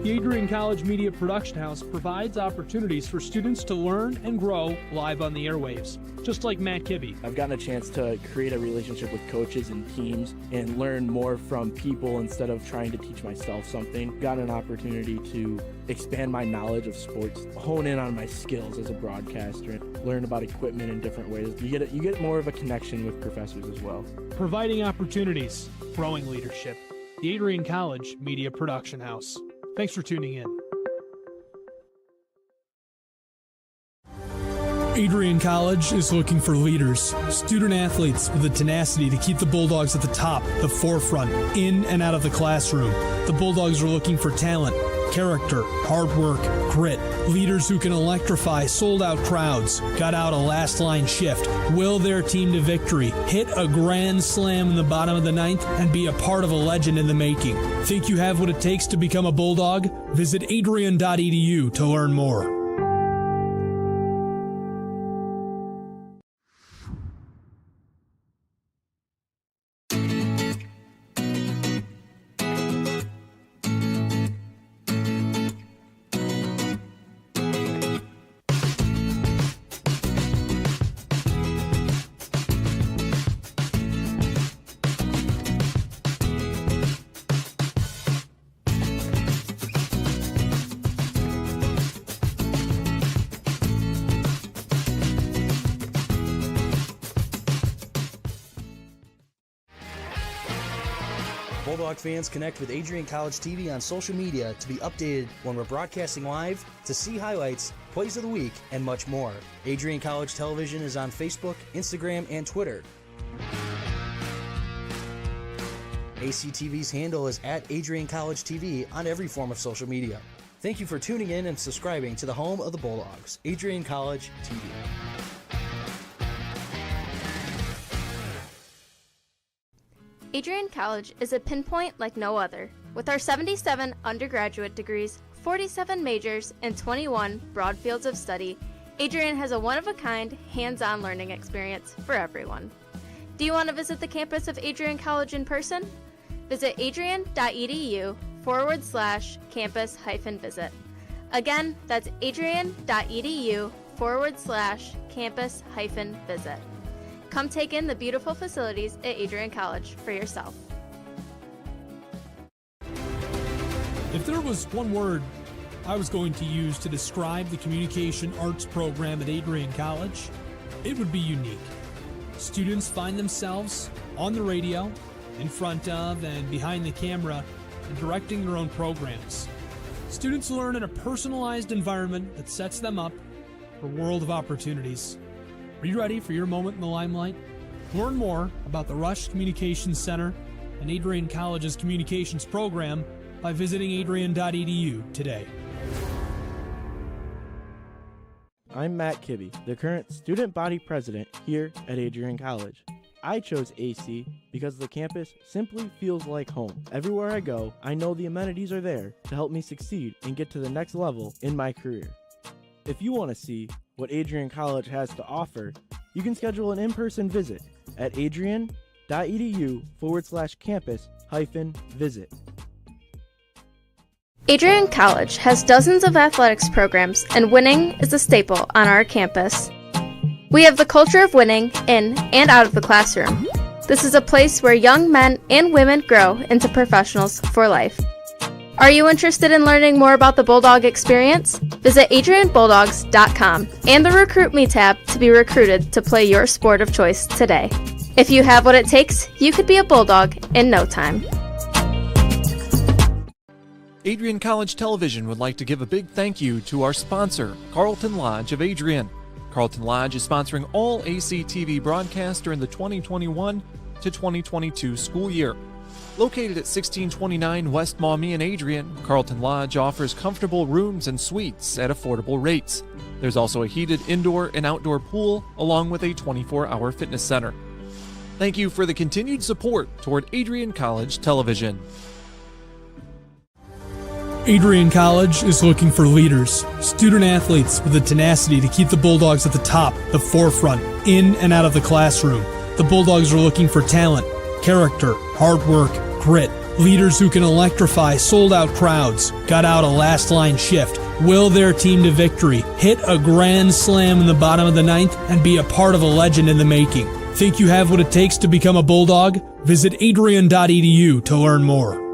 The Adrian College Media Production House provides opportunities for students to learn and grow live on the airwaves, just like Matt Kibbe. I've gotten a chance to create a relationship with coaches and teams and learn more from people instead of trying to teach myself something. Got an opportunity to expand my knowledge of sports, hone in on my skills as a broadcaster, and learn about equipment in different ways. You get more of a connection with professors as well. Providing opportunities, growing leadership. The Adrian College Media Production House. Thanks for tuning in. Adrian College is looking for leaders, student athletes with the tenacity to keep the Bulldogs at the top, the forefront, in and out of the classroom. The Bulldogs are looking for talent, character, hard work, grit, leaders who can electrify sold-out crowds, gut out a last-line shift, will their team to victory, hit a grand slam in the bottom of the ninth, and be a part of a legend in the making. Think you have what it takes to become a Bulldog? Visit adrian.edu to learn more. Bulldog fans, connect with Adrian College TV on social media to be updated when we're broadcasting live, to see highlights, plays of the week, and much more. Adrian College Television is on Facebook, Instagram, and Twitter. ACTV's handle is at Adrian College TV on every form of social media. Thank you for tuning in and subscribing to the home of the Bulldogs, Adrian College TV. Adrian College is a pinpoint like no other. With our 77 undergraduate degrees, 47 majors, and 21 broad fields of study, Adrian has a one-of-a-kind, hands-on learning experience for everyone. Do you want to visit the campus of Adrian College in person? Visit adrian.edu/campus-visit. Again, that's adrian.edu/campus-visit. Come take in the beautiful facilities at Adrian College for yourself. If there was one word I was going to use to describe the communication arts program at Adrian College, it would be unique. Students find themselves on the radio, in front of and behind the camera, and directing their own programs. Students learn in a personalized environment that sets them up for a world of opportunities. Are you ready for your moment in the limelight? Learn more about the Rush Communications Center and Adrian College's communications program by visiting adrian.edu today. I'm Matt Kibbe, the current student body president here at Adrian College. I chose AC because the campus simply feels like home. Everywhere I go, I know the amenities are there to help me succeed and get to the next level in my career. If you want to see what Adrian College has to offer, you can schedule an in-person visit at adrian.edu/campus-visit. Adrian College has dozens of athletics programs, and winning is a staple on our campus. We have the culture of winning in and out of the classroom. This is a place where young men and women grow into professionals for life. Are you interested in learning more about the Bulldog experience? Visit adrianbulldogs.com and the Recruit Me tab to be recruited to play your sport of choice today. If you have what it takes, you could be a Bulldog in no time. Adrian College Television would like to give a big thank you to our sponsor, Carlton Lodge of Adrian. Carlton Lodge is sponsoring all ACTV broadcasts during the 2021 to 2022 school year. Located at 1629 West Maumee in Adrian, Carlton Lodge offers comfortable rooms and suites at affordable rates. There's also a heated indoor and outdoor pool, along with a 24-hour fitness center. Thank you for the continued support toward Adrian College Television. Adrian College is looking for leaders, student athletes with the tenacity to keep the Bulldogs at the top, the forefront, in and out of the classroom. The Bulldogs are looking for talent, character, hard work, grit, Leaders who can electrify sold-out crowds, gut out a last-line shift, will their team to victory, hit a grand slam in the bottom of the ninth, and be a part of a legend in the making. Think you have what it takes to become a Bulldog? Visit adrian.edu to learn more.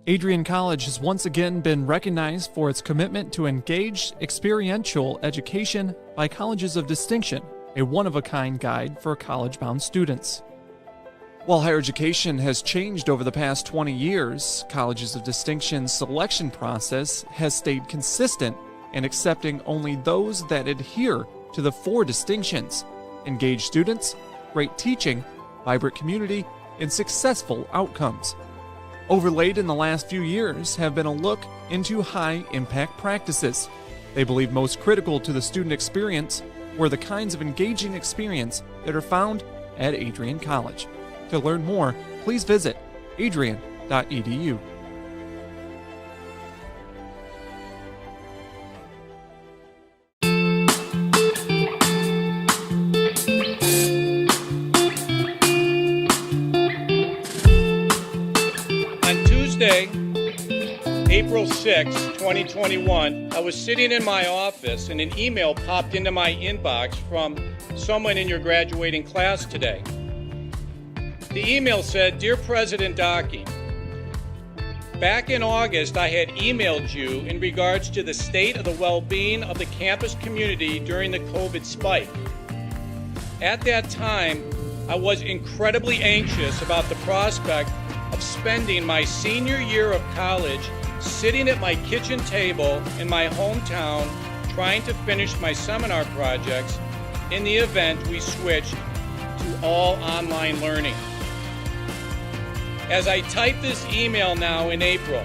Adrian College has once again been recognized for its commitment to engaged, experiential education by Colleges of Distinction, a one-of-a-kind guide for college-bound students. While higher education has changed over the past 20 years, Colleges of Distinction's selection process has stayed consistent and accepting only those that adhere to the 4 distinctions: engaged students, great teaching, vibrant community, and successful outcomes. Overlaid in the last few years have been a look into high-impact practices. They believe most critical to the student experience were the kinds of engaging experience that are found at Adrian College. To learn more, please visit adrian.edu. On Tuesday, April 6, 2021, I was sitting in my office and an email popped into my inbox from someone in your graduating class today. The email said, "Dear President Docking, back in August I had emailed you in regards to the state of the well-being of the campus community during the COVID spike. At that time, I was incredibly anxious about the prospect of spending my senior year of college sitting at my kitchen table in my hometown trying to finish my seminar projects in the event we switched to all online learning. As I type this email now in April,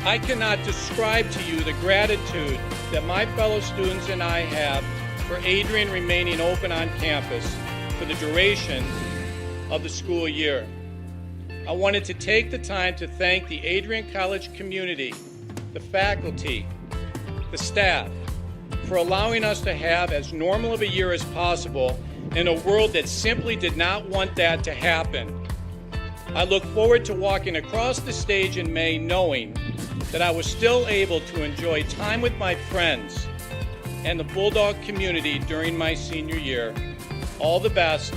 I cannot describe to you the gratitude that my fellow students and I have for Adrian remaining open on campus for the duration of the school year. I wanted to take the time to thank the Adrian College community, the faculty, the staff, for allowing us to have as normal of a year as possible in a world that simply did not want that to happen. I look forward to walking across the stage in May knowing that I was still able to enjoy time with my friends and the Bulldog community during my senior year. All the best,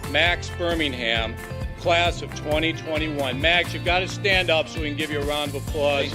Max Birmingham, class of 2021. Max, you've got to stand up so we can give you a round of applause.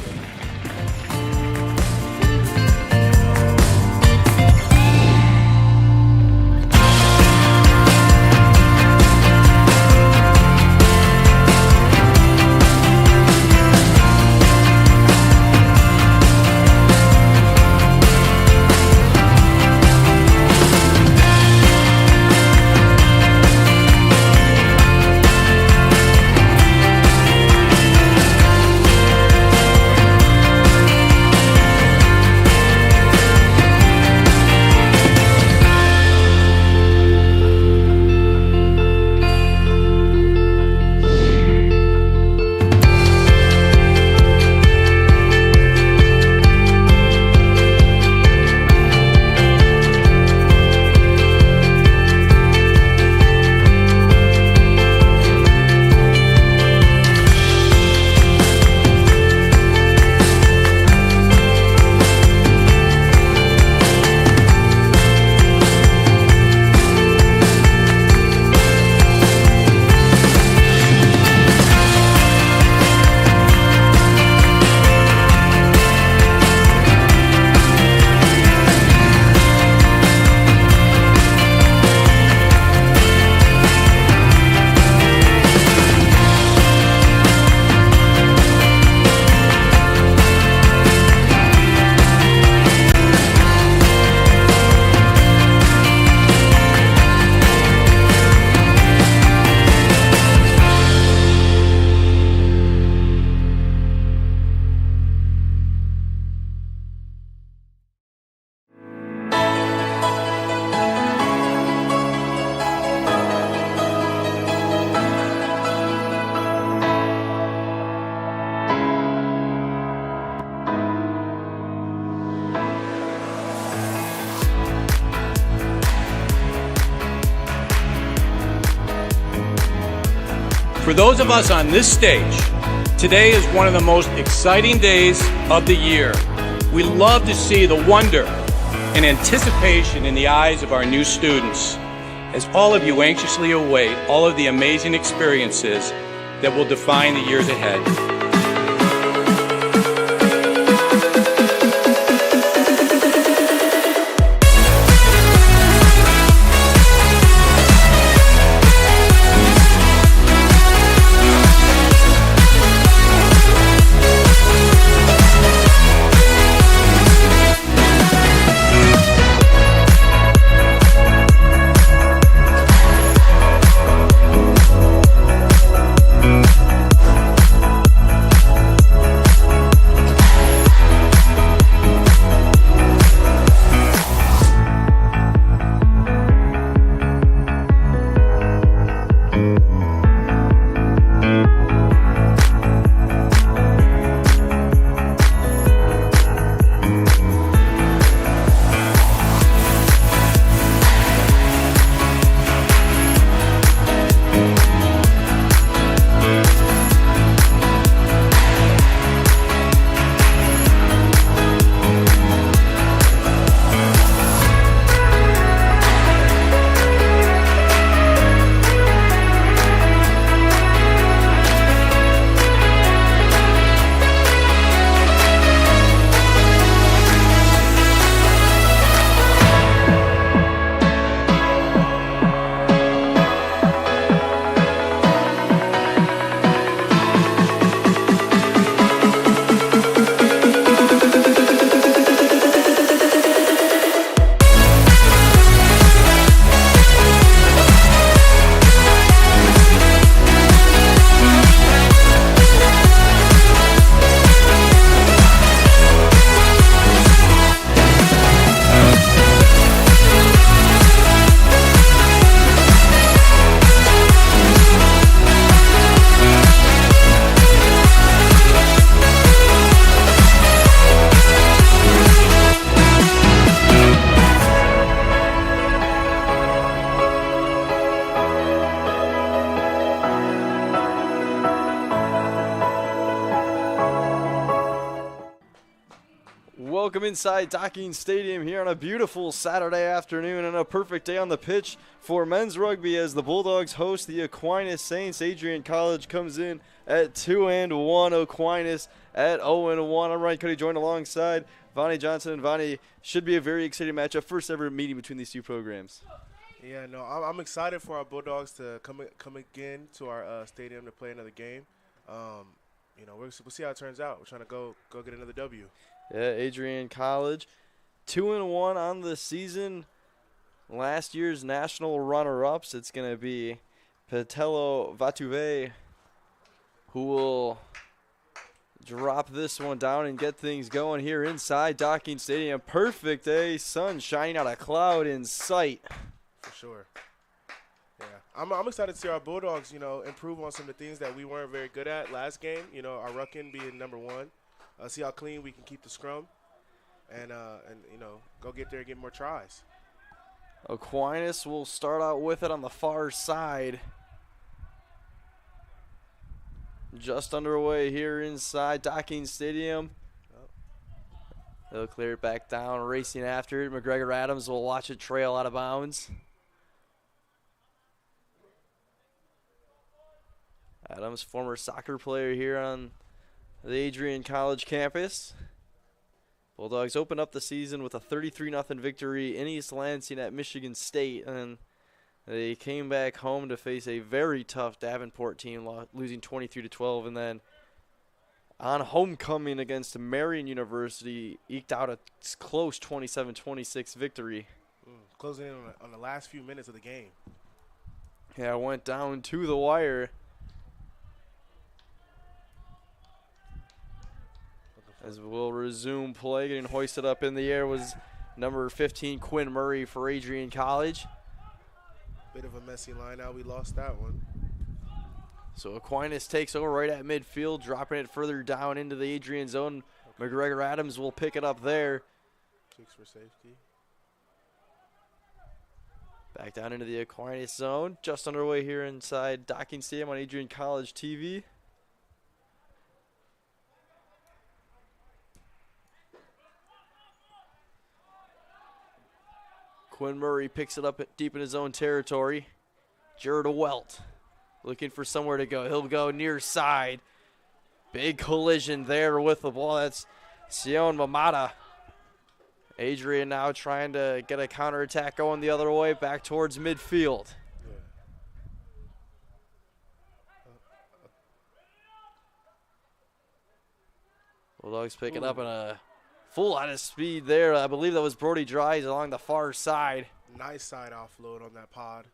For those of us on this stage, today is one of the most exciting days of the year. We love to see the wonder and anticipation in the eyes of our new students, as all of you anxiously await all of the amazing experiences that will define the years ahead. Welcome inside Docking Stadium here on a beautiful Saturday afternoon and a perfect day on the pitch for men's rugby as the Bulldogs host the Aquinas Saints. Adrian College comes in at 2-1. Aquinas at 0-1. I'm Ryan Cuddy, joined alongside Vonnie Johnson. And Vonnie, should be a very exciting matchup. First ever meeting between these two programs. Yeah, no, I'm excited for our Bulldogs to come again to our stadium to play another game. We'll see how it turns out. We're trying to go get another W. Yeah, Adrian College, 2-1 on the season. Last year's national runner-ups. It's going to be Patello Vatuve who will drop this one down and get things going here inside Docking Stadium. Perfect day, sun shining out a cloud in sight. For sure. Yeah, I'm excited to see our Bulldogs, improve on some of the things that we weren't very good at last game. Our rucking being number one. See how clean we can keep the scrum, and go get there and get more tries. Aquinas will start out with it on the far side. Just underway here inside Docking Stadium. They'll clear it back down, racing after it. McGregor Adams will watch it trail out of bounds. Adams, former soccer player here on the Adrian College campus. Bulldogs opened up the season with a 33-0 victory in East Lansing at Michigan State, and they came back home to face a very tough Davenport team, losing 23-12, and then on homecoming against Marion University, eked out a close 27-26 victory. Closing in on the last few minutes of the game. Yeah, went down to the wire. As we'll resume play, getting hoisted up in the air was number 15, Quinn Murray for Adrian College. Bit of a messy line out. We lost that one. So Aquinas takes over right at midfield, dropping it further down into the Adrian zone. Okay. McGregor Adams will pick it up there. Kicks for safety. Back down into the Aquinas zone. Just underway here inside Docking Stadium on Adrian College TV. Quinn Murray picks it up deep in his own territory. Jared Welt looking for somewhere to go. He'll go near side. Big collision there with the ball. That's Sion Mamata. Adrian now trying to get a counterattack going the other way, back towards midfield. Bulldogs picking up in a full lot of speed there. I believe that was Brody Dries along the far side. Nice side offload on that pod.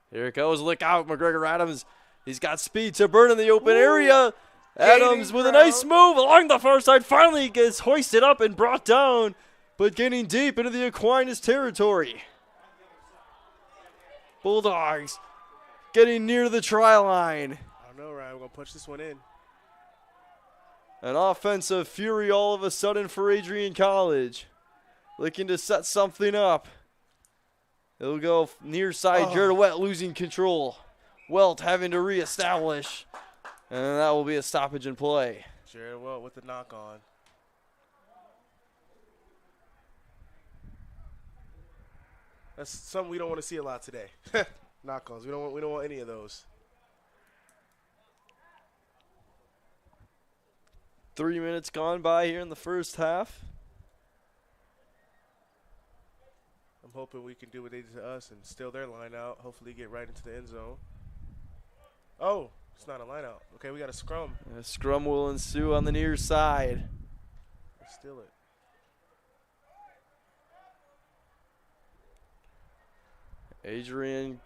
Here it goes. Look out, McGregor Adams. He's got speed to burn in the open area. Adams with a nice move along the far side. Finally gets hoisted up and brought down, but getting deep into the Aquinas territory. Bulldogs getting near the try line. I don't know, Ryan. We're going to punch this one in. An offensive fury all of a sudden for Adrian College. Looking to set something up. It'll go near side. Jared Welt losing control. Welt having to reestablish. And that will be a stoppage in play. Jared Welt with the knock on. That's something we don't want to see a lot today. Knock-ons. We don't want any of those. 3 minutes gone by here in the first half. I'm hoping we can do what they did to us and steal their line out. Hopefully get right into the end zone. Oh, it's not a line out. Okay, we got a scrum. A scrum will ensue on the near side. Let's steal it. Adrian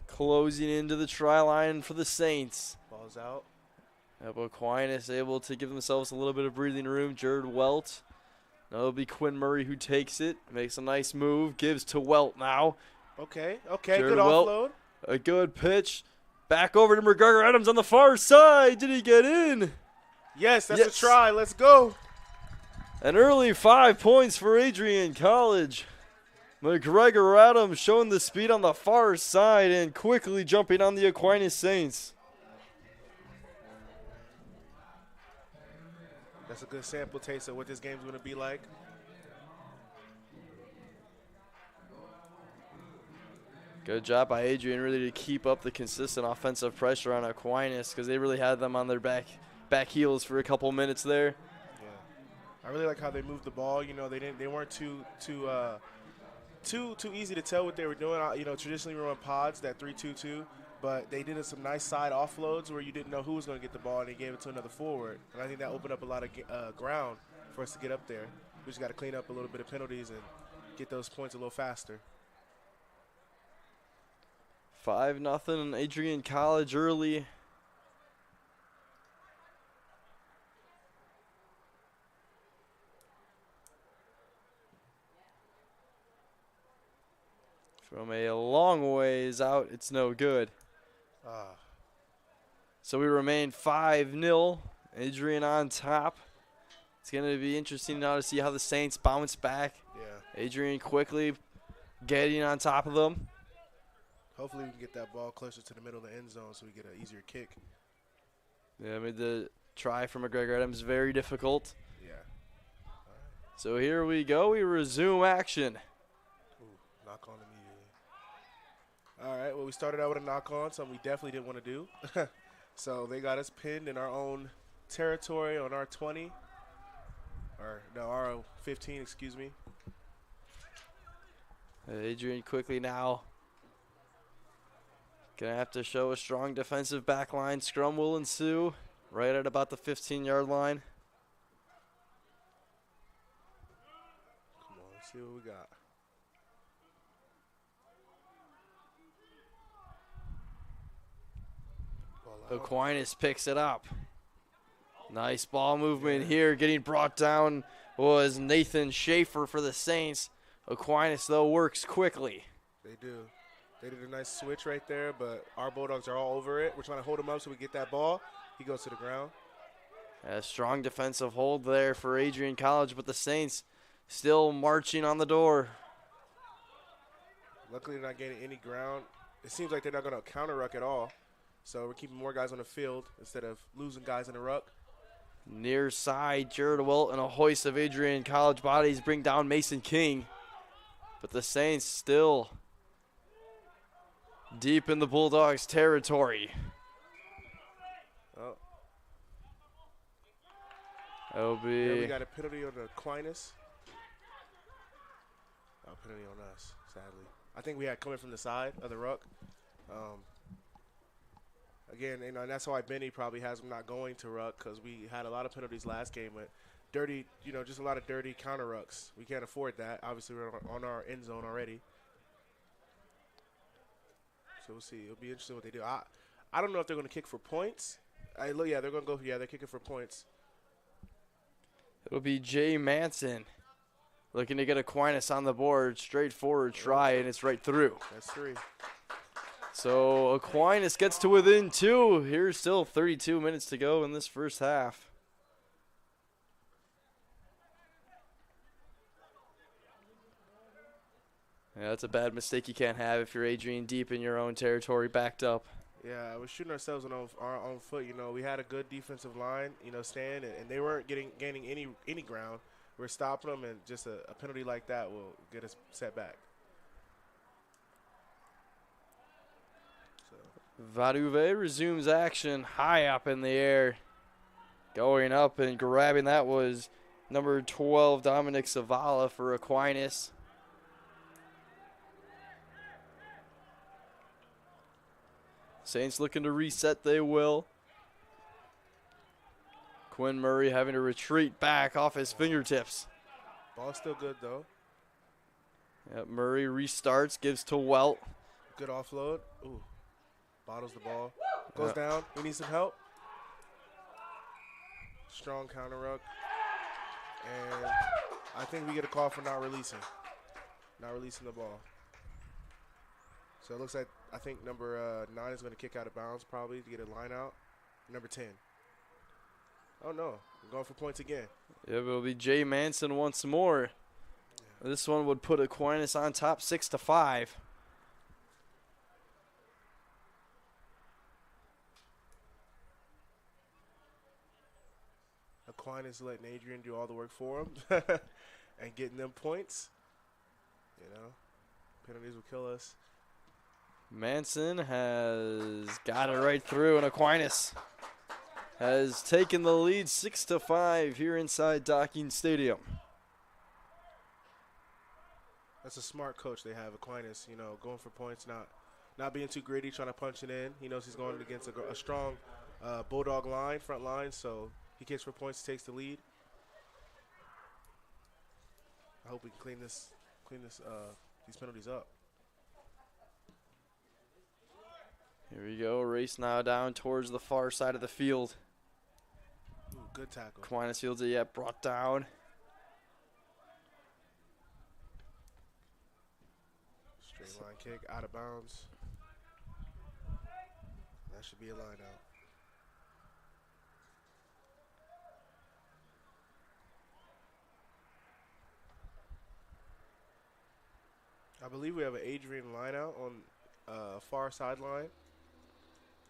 closing into the try line for the Saints. Ball's out. Aquinas able to give themselves a little bit of breathing room. Jared Welt. Now it'll be Quinn Murray who takes it. Makes a nice move. Gives to Welt now. Okay. Jared Good offload. A good pitch. Back over to McGregor Adams on the far side. Did he get in? Yes, that's a try. Let's go. An early 5 points for Adrian College. McGregor Adams showing the speed on the far side and quickly jumping on the Aquinas Saints. That's a good sample taste of what this game's going to be like. Good job by Adrian really to keep up the consistent offensive pressure on Aquinas because they really had them on their back heels for a couple minutes there. Yeah, I really like how they moved the ball. You know, they weren't too easy to tell what they were doing. You know, traditionally we run pods, that 3-2-2, but they did some nice side offloads where you didn't know who was going to get the ball, and they gave it to another forward. And I think that opened up a lot of ground for us to get up there. We just got to clean up a little bit of penalties and get those points a little faster. 5-0 Adrian College early. From a long ways out, it's no good. So we remain 5-0. Adrian on top. It's going to be interesting now to see how the Saints bounce back. Yeah. Adrian quickly getting on top of them. Hopefully we can get that ball closer to the middle of the end zone so we get an easier kick. Yeah, made the try from McGregor Adams very difficult. Yeah. So here we go. We resume action. Ooh, knock on immediately. All right, well, we started out with a knock on, something we definitely didn't want to do. So they got us pinned in our own territory on our 20. Or, no, our 15, excuse me. Adrian quickly now. Gonna have to show a strong defensive back line. Scrum will ensue right at about the 15-yard line. Come on, let's see what we got. Aquinas picks it up. Nice ball movement here. Getting brought down was Nathan Schaefer for the Saints. Aquinas, though, works quickly. They do. They did a nice switch right there, but our Bulldogs are all over it. We're trying to hold him up so we get that ball. He goes to the ground. A strong defensive hold there for Adrian College, but the Saints still marching on the door. Luckily, they're not gaining any ground. It seems like they're not going to counter ruck at all. So we're keeping more guys on the field instead of losing guys in the ruck. Near side, Jared Wilt and a hoist of Adrian College bodies bring down Mason King. But the Saints still deep in the Bulldogs' territory. Oh. That'll be. Yeah, we got a penalty on the Aquinas. Oh, penalty on us, sadly. I think we had coming from the side of the ruck. Again, you know, and that's why Benny probably has him not going to ruck because we had a lot of penalties last game with dirty, you know, just a lot of dirty counter rucks. We can't afford that. Obviously, we're on our end zone already. So we'll see. It'll be interesting what they do. I don't know if they're going to kick for points. Yeah, they're going to go. Yeah, they're kicking for points. It'll be Jay Manson looking to get Aquinas on the board. Straightforward try, and it's right through. That's 3. So Aquinas gets to within 2. Here's still 32 minutes to go in this first half. Yeah, that's a bad mistake you can't have if you're Adrian deep in your own territory, backed up. Yeah, we're shooting ourselves on our own foot. You know, we had a good defensive line, you know, stand, and they weren't gaining any ground. We're stopping them, and just a penalty like that will get us set back. Vaduve resumes action high up in the air. Going up and grabbing that was number 12, Dominic Zavala for Aquinas. Saints looking to reset, they will. Quinn Murray having to retreat back off his fingertips. Ball's still good, though. Yep, Murray restarts, gives to Welt. Good offload. Ooh. Bottles the ball. Goes down. We need some help. Strong counter ruck. And I think we get a call for not releasing the ball. So it looks like I think number 9 is going to kick out of bounds probably to get a line out. Number 10. Oh, no. We're going for points again. Yeah, it'll be Jay Manson once more. Yeah. This one would put Aquinas on top 6-5. Aquinas letting Adrian do all the work for him and getting them points. You know, penalties will kill us. Manson has got it right through, and Aquinas has taken the lead 6-5 here inside Docking Stadium. That's a smart coach they have, Aquinas, you know, going for points, not being too greedy, trying to punch it in. He knows he's going against a strong Bulldog line, front line, so he kicks for points, takes the lead. I hope we can clean these penalties up. Here we go, race now down towards the far side of the field. Ooh, good tackle. Aquinas fields it yet, brought down. Straight line kick, out of bounds. That should be a line out. I believe we have an Adrian line out on far sideline.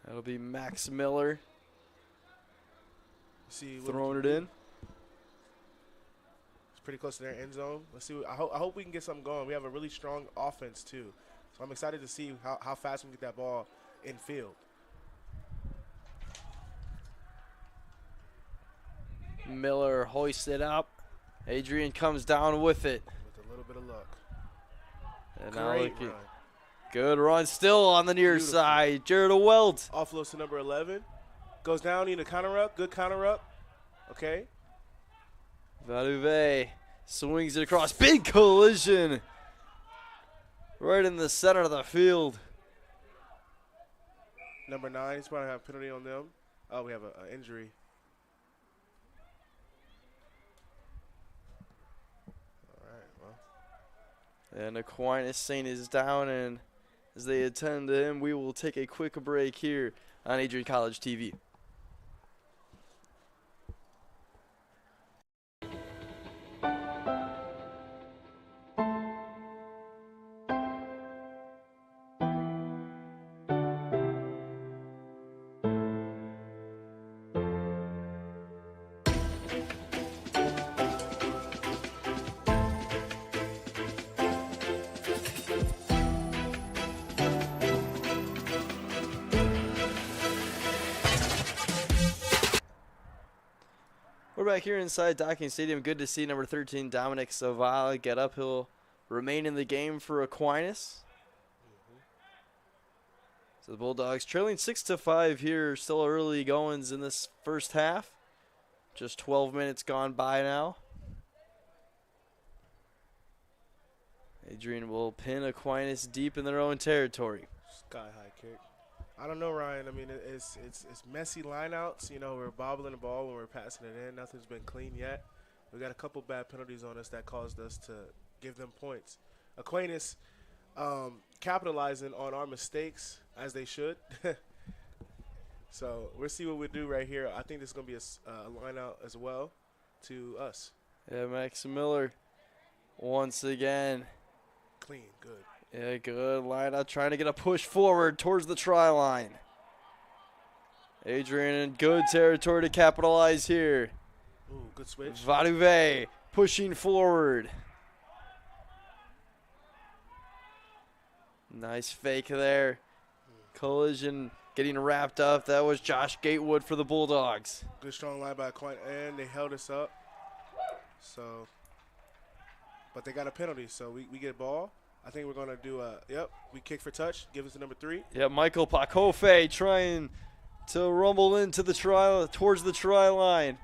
That'll be Max Miller See throwing it in. It's pretty close to their end zone. Let's see. I hope we can get something going. We have a really strong offense too, so I'm excited to see how fast we can get that ball in field. Miller hoists it up. Adrian comes down with it. With a little bit of luck. And now Great looking. run. Good run still on the near Beautiful. side. Jared Weld. Offloads to number 11. Goes down in a counter up. Good counter up. Okay. Valuve swings it across. Big collision. Right in the center of the field. Number 9. He's probably have a penalty on them. Oh, we have an injury. All right. Well. And Aquinas Saint is down, and as they attend to him, we will take a quick break here on Adrian College TV. We're back here inside Docking Stadium. Good to see number 13, Dominic Savala, get up. He'll remain in the game for Aquinas. So the Bulldogs trailing 6-5 here. Still early goings in this first half. Just 12 minutes gone by now. Adrian will pin Aquinas deep in their own territory. Sky high kick. I don't know, Ryan. I mean, it's messy lineouts. You know, we're bobbling the ball when we're passing it in. Nothing's been clean yet. We got a couple bad penalties on us that caused us to give them points. Aquinas capitalizing on our mistakes as they should. So we'll see what we do right here. I think this is going to be a line out as well to us. Yeah, Max Miller once again. Clean, good. Yeah, good line out, trying to get a push forward towards the try line. Adrian in good territory to capitalize here. Ooh, good switch. Vaduve pushing forward. Nice fake there. Collision getting wrapped up. That was Josh Gatewood for the Bulldogs. Good strong line by Aquinas, and they held us up. So, but they got a penalty, so we get a ball. I think we're going to do we kick for touch, give us the number 3. Yeah, Michael Pakofe trying to rumble into the towards the try line.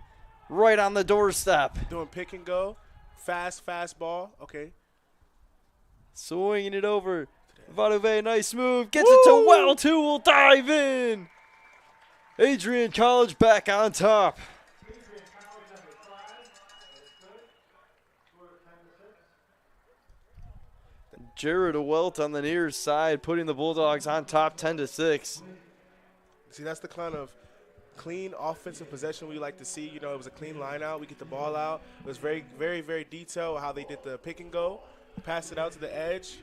Right on the doorstep. Doing pick and go. Fast ball. Okay. Swinging it over. Vaduve, nice move. Gets it to Wells, who will dive in. Adrian College back on top. Jared Welt on the near side, putting the Bulldogs on top 10-6. See, that's the kind of clean offensive possession we like to see. You know, it was a clean line out. We get the ball out. It was very, very, very detailed how they did the pick and go. Pass it out to the edge.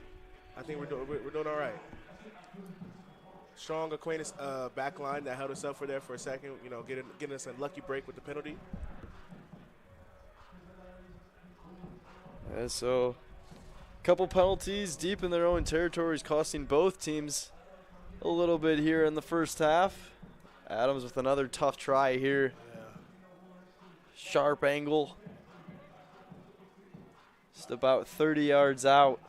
I think we're doing all right. Strong Aquinas back line that held us up for a second. You know, getting us a lucky break with the penalty. So, couple penalties deep in their own territories, costing both teams a little bit here in the first half. Adams with another tough try here. Yeah. Sharp angle. Just about 30 yards out.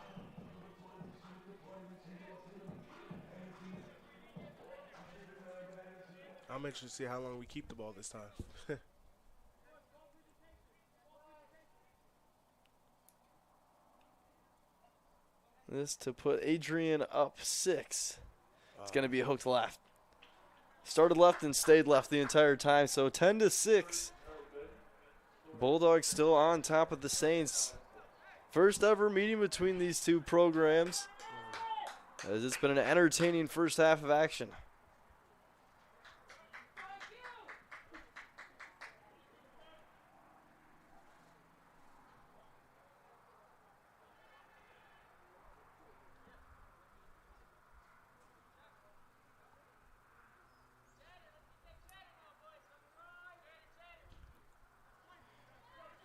I'm interested to see how long we keep the ball this time. This to put Adrian up 6. It's going to be hooked left. Started left and stayed left the entire time, so 10-6. Bulldogs still on top of the Saints. First ever meeting between these two programs, as it's been an entertaining first half of action.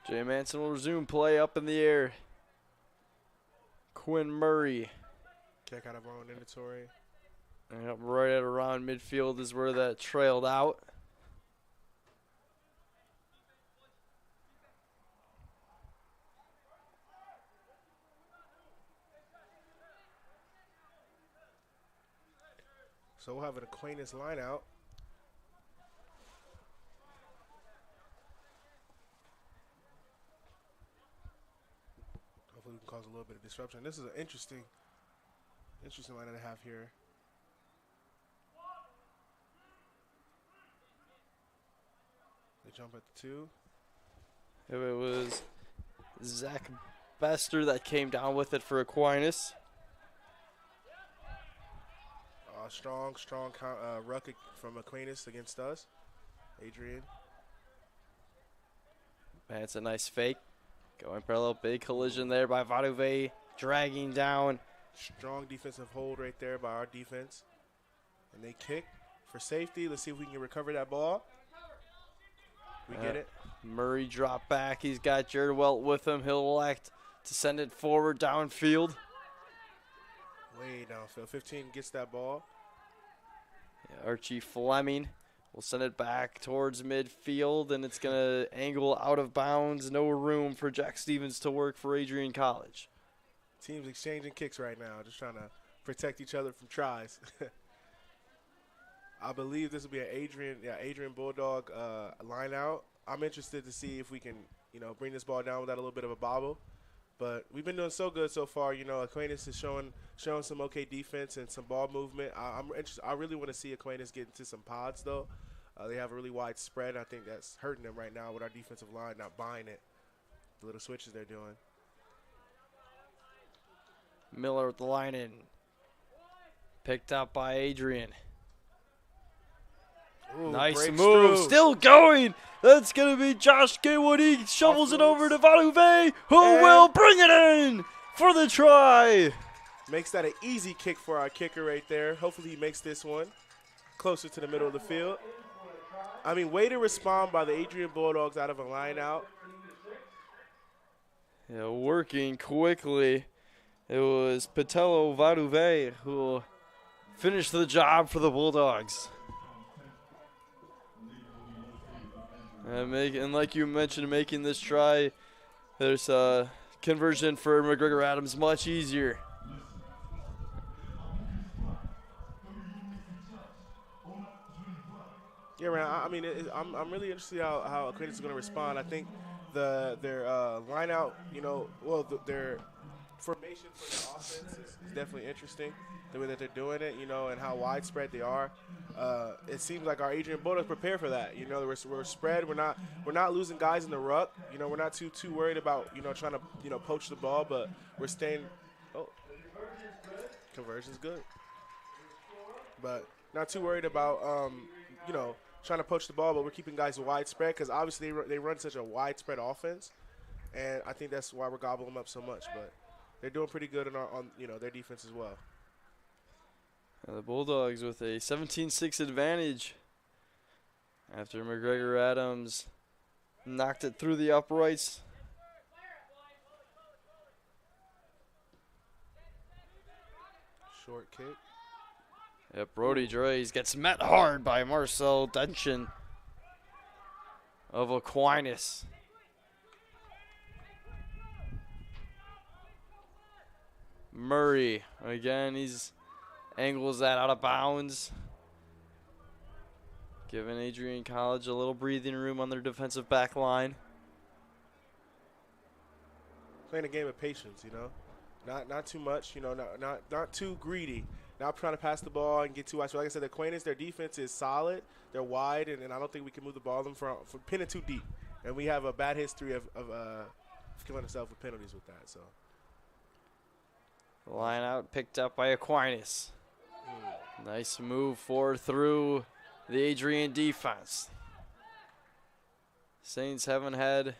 Jay Manson will resume play up in the air. Quinn Murray. Kick out of our own inventory. And up right at around midfield is where that trailed out. So we'll have an Aquinas line out. Hopefully we can cause a little bit of disruption. This is an interesting line and a half here. They jump at the 2. It was Zach Bester that came down with it for Aquinas. Strong ruck from Aquinas against us. Adrian. That's a nice fake. Going parallel, big collision there by Vaduve, dragging down. Strong defensive hold right there by our defense. And they kick for safety. Let's see if we can recover that ball. We get it. Murray dropped back. He's got Jared Welt with him. He'll elect to send it forward downfield. Way downfield. 15 gets that ball. Yeah, Archie Fleming will send it back towards midfield, and it's going to angle out of bounds. No room for Jack Stevens to work for Adrian College. Teams exchanging kicks right now, just trying to protect each other from tries. I believe this will be an Adrian Bulldog line out. I'm interested to see if we can, bring this ball down without a little bit of a bobble. But we've been doing so good so far. Aquinas is showing some okay defense and some ball movement. I'm interested. I really want to see Aquinas get into some pods, though. They have a really wide spread. I think that's hurting them right now with our defensive line not buying it. The little switches they're doing. Miller with the line in. Picked up by Adrian. Ooh, nice move. Through. Still going. That's going to be Josh Gaywood. He shovels it over to Vaduve, who will bring it in for the try. Makes that an easy kick for our kicker right there. Hopefully he makes this one closer to the middle of the field. Way to respond by the Adrian Bulldogs out of a line out. Yeah, working quickly. It was Patello Vaduve who finished the job for the Bulldogs. And like you mentioned, making this try, there's a conversion for McGregor Adams much easier. Yeah, man. I'm really interested how Aquinas is going to respond. I think their line out, their formation for the offense is definitely interesting. The way that they're doing it, and how widespread they are. It seems like our Adrian Bulldogs prepare for that. We're spread. We're not losing guys in the ruck. We're not too worried about trying to poach the ball, but we're staying. Oh, conversion's good, but not too worried about trying to poach the ball, but we're keeping guys widespread because obviously they run such a widespread offense, and I think that's why we're gobbling them up so much. But they're doing pretty good on their defense as well. The Bulldogs with a 17-6 advantage after McGregor Adams knocked it through the uprights. Short kick. Yep, Brody Dreys gets met hard by Marcel Denchen of Aquinas. Murray, again, he's angles that out of bounds. Giving Adrian College a little breathing room on their defensive back line. Playing a game of patience, you know. Not too much, you know, not too greedy. Not trying to pass the ball and get too wide. So like I said, Aquinas, their defense is solid. They're wide, and I don't think we can move the ball them from pinning too deep. And we have a bad history of killing ourselves with penalties with that. So Line out, picked up by Aquinas. Nice move forward through the Adrian defense. Saints haven't had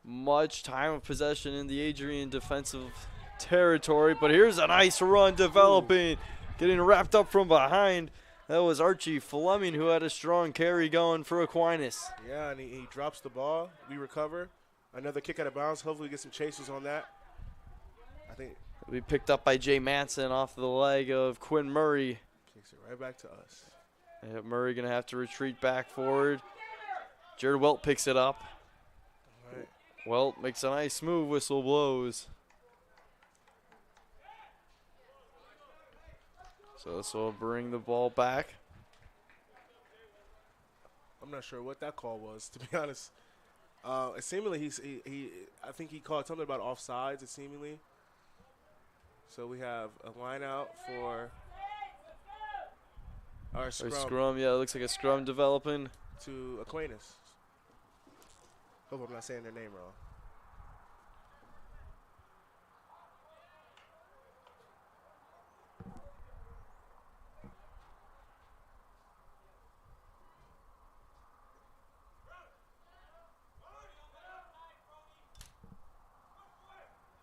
much time of possession in the Adrian defensive territory, but here's a nice run developing, getting wrapped up from behind. That was Archie Fleming who had a strong carry going for Aquinas. Yeah, and he drops the ball. We recover. Another kick out of bounds. Hopefully we get some chases on that. I think we picked up by Jay Manson off the leg of Quinn Murray. Kicks it right back to us. Yeah, Murray going to have to retreat back forward. Jared Welt picks it up. All right. Welt makes a nice move, whistle blows. So this will bring the ball back. I'm not sure what that call was, to be honest. Seemingly, I think he called something about offsides, seemingly. So we have a line out for our scrum. Yeah, it looks like a scrum developing. To Aquinas. Hope I'm not saying their name wrong.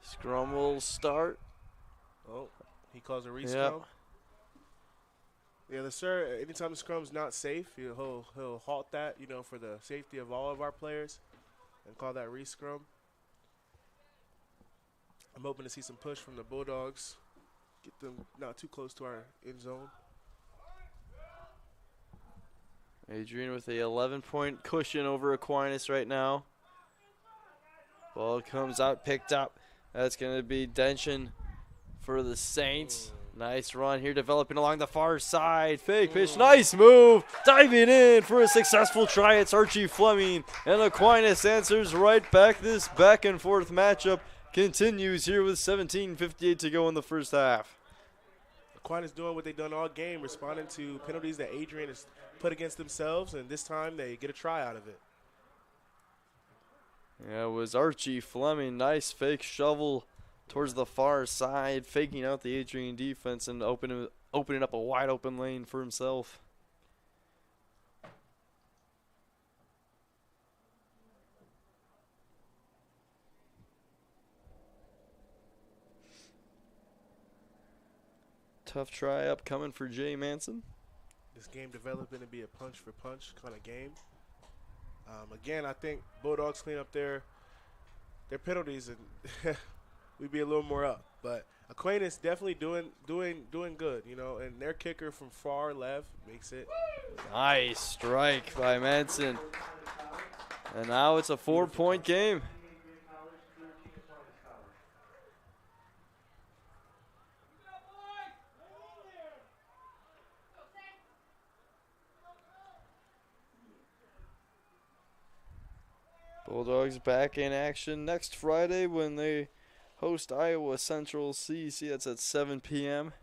Scrum will start. Oh, he calls a re-scrum. Yep. Yeah, the sir, anytime the scrum's not safe, he'll halt that, you know, for the safety of all of our players and call that re-scrum. I'm hoping to see some push from the Bulldogs. Get them not too close to our end zone. Adrian with a 11-point cushion over Aquinas right now. Ball comes out, picked up. That's going to be Denchen for the Saints. Nice run here, developing along the far side. Fake pitch, nice move. Diving in for a successful try. It's Archie Fleming, and Aquinas answers right back. This back and forth matchup continues here with 17:58 to go in the first half. Aquinas doing what they've done all game, responding to penalties that Adrian has put against themselves, and this time they get a try out of it. Yeah, it was Archie Fleming. Nice fake shovel towards the far side, faking out the Adrian defense and opening up a wide open lane for himself. Tough try upcoming for Jay Manson. This game developing to be a punch-for-punch kind of game. Again, I think Bulldogs clean up their penalties and we'd be a little more up. But Aquinas definitely doing good, you know, and their kicker from far left makes it. Nice strike by Manson. And now it's a 4-point game. Bulldogs back in action next Friday when they host Iowa Central CEC. That's at 7 p.m.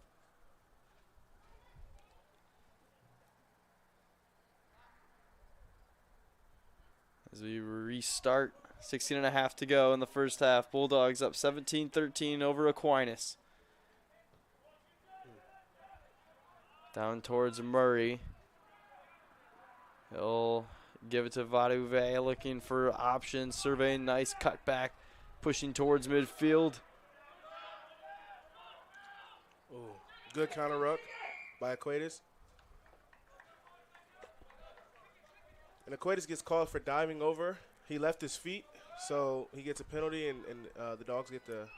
As we restart, 16.5 to go in the first half. Bulldogs up 17-13 over Aquinas. Down towards Murray. He'll give it to Vaduve, looking for options, surveying, nice cutback, pushing towards midfield. Ooh, good counter ruck by Aquinas. And Aquinas gets called for diving over. He left his feet, so he gets a penalty, and the Dogs get the,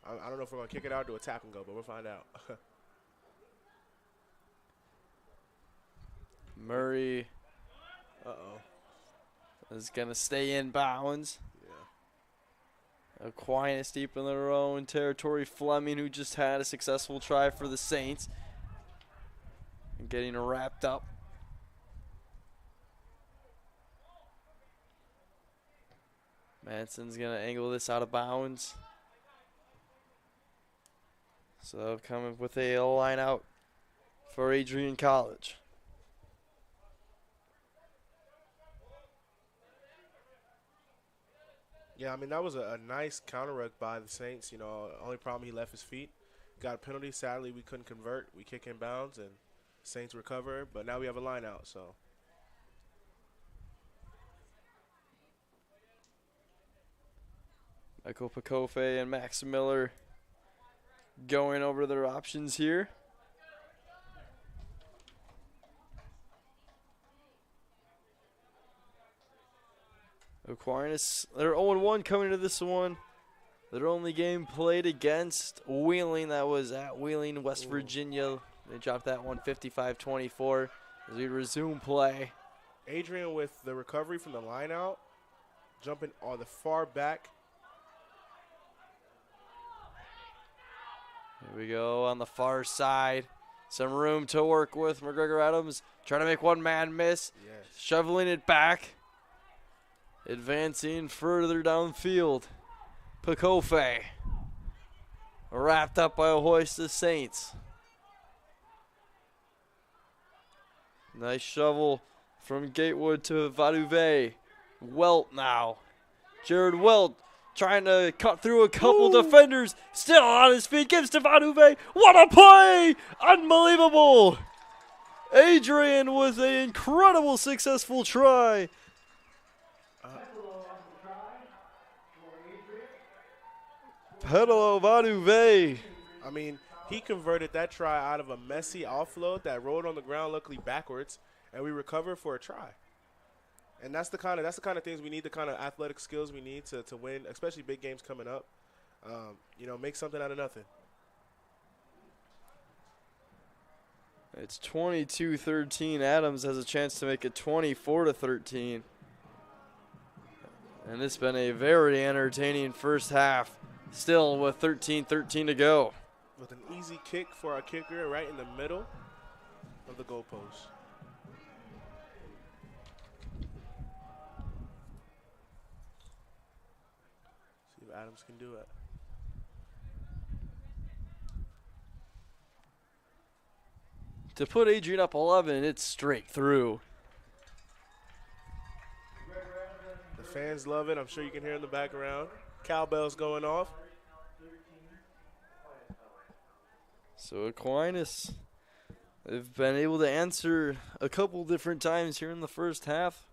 I don't know if we're going to kick it out or do a tap and go, but we'll find out. Murray is going to stay in bounds. Yeah. Aquinas deep in their own territory. Fleming, who just had a successful try for the Saints, and getting wrapped up. Manson's going to angle this out of bounds. So coming with a line out for Adrian College. Yeah, I mean, that was a nice counter ruck by the Saints. You know, only problem, he left his feet. Got a penalty. Sadly, we couldn't convert. We kick in bounds, and Saints recover. But now we have a line out, so. Michael Pacofe and Max Miller going over their options here. Aquinas, they're 0-1 coming into this one. Their only game played against Wheeling. That was at Wheeling, West Virginia. They dropped that one 55-24 as we resume play. Adrian with the recovery from the line out, jumping on the far back. Here we go on the far side. Some room to work with. McGregor Adams trying to make one man miss. Yes. Shoveling it back. Advancing further downfield. Pacofe. Wrapped up by a hoist of Saints. Nice shovel from Gatewood to Vaduve. Welt now. Jared Welt trying to cut through a couple defenders. Still on his feet. Gives to Vaduve. What a play! Unbelievable! Adrian with an incredible successful try. Pedalo Vaduve. I mean, he converted that try out of a messy offload that rolled on the ground, luckily backwards, and we recovered for a try. And that's the kind of things we need, the kind of athletic skills we need to win, especially big games coming up. You know, make something out of nothing. It's 22-13. Adams has a chance to make it 24-13. And it's been a very entertaining first half. Still with 13-13 to go. With an easy kick for our kicker right in the middle of the goalpost. See if Adams can do it. To put Adrian up 11, it's straight through. The fans love it. I'm sure you can hear in the background. Cowbells going off. So Aquinas, they've been able to answer a couple different times here in the first half.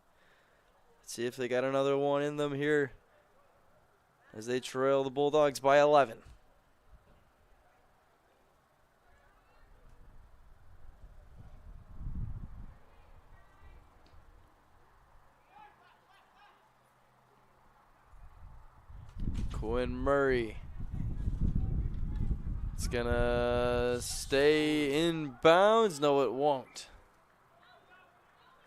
Let's see if they got another one in them here as they trail the Bulldogs by 11. Quinn Murray. It's gonna stay in bounds. No, it won't.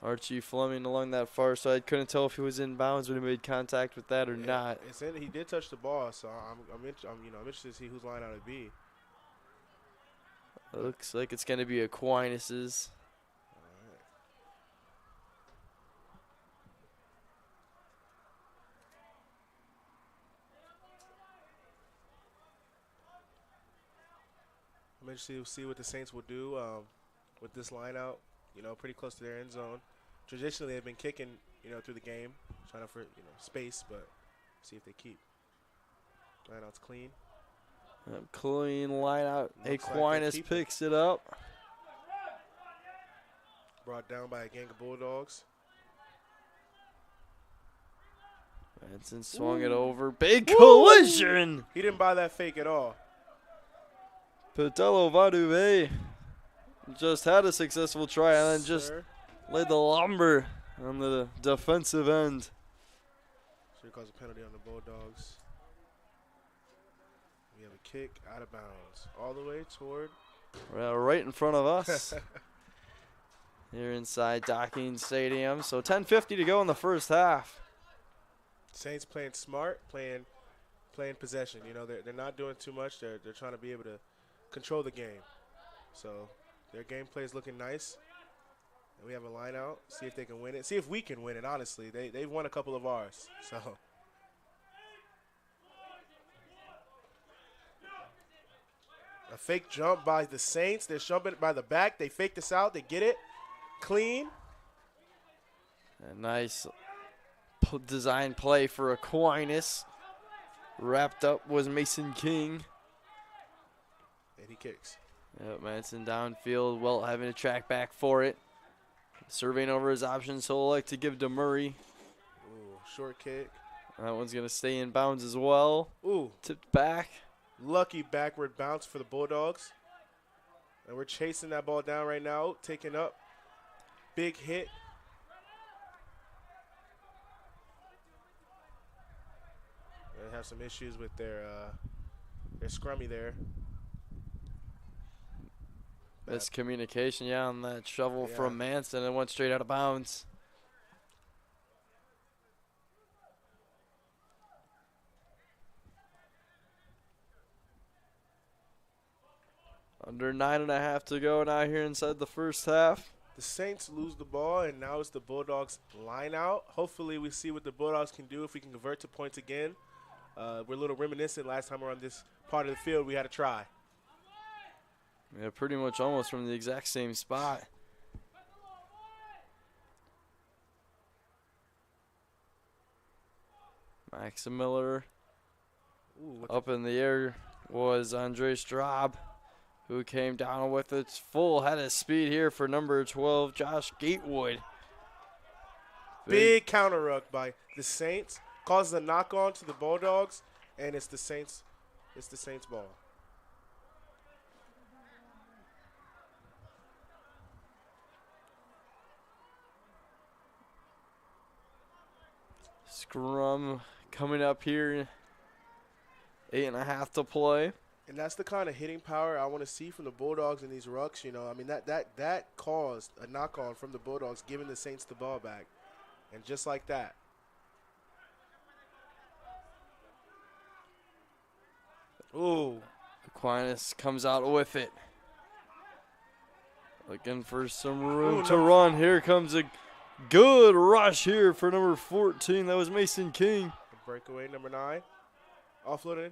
Archie Fleming along that far side. Couldn't tell if he was in bounds when he made contact with that or not. It's in, he did touch the ball, so I'm interested to see whose line out it'd be. It looks like it's gonna be Aquinas's. I'm interested to see what the Saints will do with this line out, you know, pretty close to their end zone. Traditionally, they've been kicking, you know, through the game, trying for, space, but see if they keep. Line out's clean. Clean line out. Looks like Aquinas picks it up. Brought down by a gang of Bulldogs. Manson swung it over. Big collision. He didn't buy that fake at all. Pedalo Vaduve just had a successful try and then just laid the lumber on the defensive end. So he calls a penalty on the Bulldogs. We have a kick out of bounds all the way toward. Right in front of us. here inside Docking Stadium. So 10:50 to go in the first half. Saints playing smart, playing possession. You know, they're not doing too much. They're trying to be able to control the game. So their gameplay is looking nice. And we have a line out. See if they can win it. See if we can win it, honestly. They've won a couple of ours. So a fake jump by the Saints. They're jumping by the back. They fake this out. They get it. Clean. A nice design play for Aquinas. Wrapped up was Mason King. And he kicks. Yep, Manson downfield. Well, having to track back for it. Surveying over his options, he'll like to give to Murray. Ooh, short kick. That one's going to stay in bounds as well. Ooh. Tipped back. Lucky backward bounce for the Bulldogs. And we're chasing that ball down right now. Taking up. Big hit. They have some issues with their scrummy there. Miscommunication, yeah, on that shovel from Manson and went straight out of bounds. Under 9.5 to go now here inside the first half. The Saints lose the ball, and now it's the Bulldogs line out. Hopefully we see what the Bulldogs can do if we can convert to points again. We're a little reminiscent. Last time we were on this part of the field, we had to try. Yeah, pretty much almost from the exact same spot. Max Miller. Ooh, up in the air was Andre Straub, who came down with its full head of speed here for number 12, Josh Gatewood. Big counter ruck by the Saints. Causes a knock on to the Bulldogs, and it's the Saints ball. Scrum coming up here. 8.5 to play. And that's the kind of hitting power I want to see from the Bulldogs in these rucks. You know, I mean, that caused a knock on from the Bulldogs, giving the Saints the ball back. And just like that. Ooh. Aquinas comes out with it. Looking for some room to run. Here comes a good rush here for number 14. That was Mason King. Breakaway, number 9. Offloaded.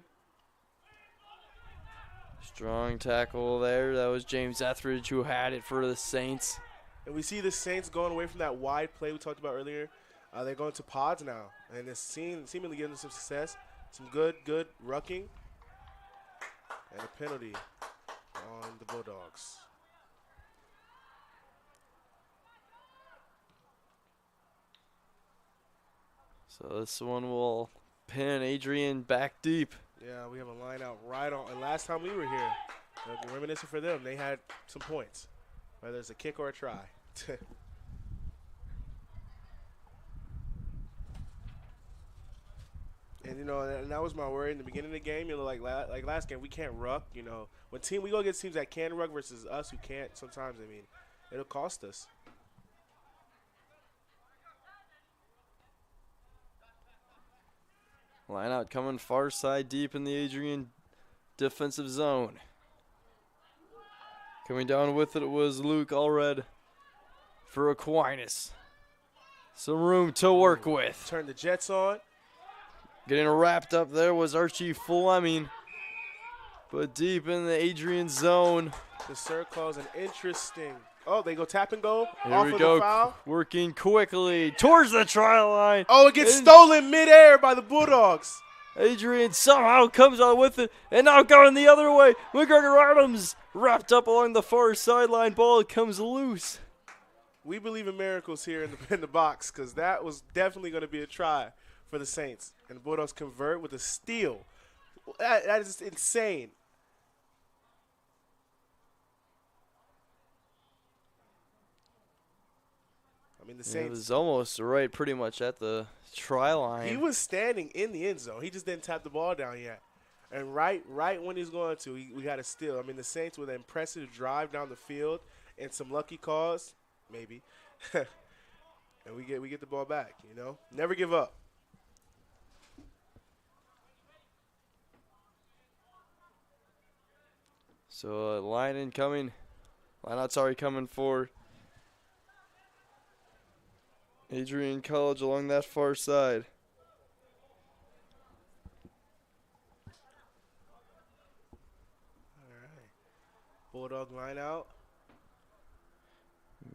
Strong tackle there. That was James Etheridge who had it for the Saints. And we see the Saints going away from that wide play we talked about earlier. They're going to pods now. And it's seemingly getting some success. Some good rucking. And a penalty on the Bulldogs. So this one will pin Adrian back deep. Yeah, we have a line out right on. And last time we were here, reminiscent for them, they had some points, whether it's a kick or a try. And, you know, and that was my worry in the beginning of the game. You know, like last game, we can't ruck. You know, when we go against teams that can ruck versus us who can't, sometimes, I mean, it'll cost us. Line out coming far side deep in the Adrian defensive zone. Coming down with it was Luke Allred for Aquinas. Some room to work with. Turn the Jets on. Getting wrapped up there was Archie Fleming. But deep in the Adrian zone. The Sir calls an interesting. Oh, they go tap and go. Here off we of go. The foul. Working quickly towards the try line. Oh, it gets stolen midair by the Bulldogs. Adrian somehow comes out with it, and now going the other way. McGregor Adams wrapped up along the far sideline. Ball comes loose. We believe in miracles here in the box, because that was definitely going to be a try for the Saints. And the Bulldogs convert with a steal. That is insane. I mean, the Saints. It was almost right pretty much at the try line. He was standing in the end zone. He just didn't tap the ball down yet. And right when he's going to, we got a steal. I mean, the Saints with an impressive drive down the field and some lucky calls. maybe. And we get the ball back, you know? Never give up. So line incoming. Lineout's already coming for Adrian College along that far side. All right. Bulldog line out.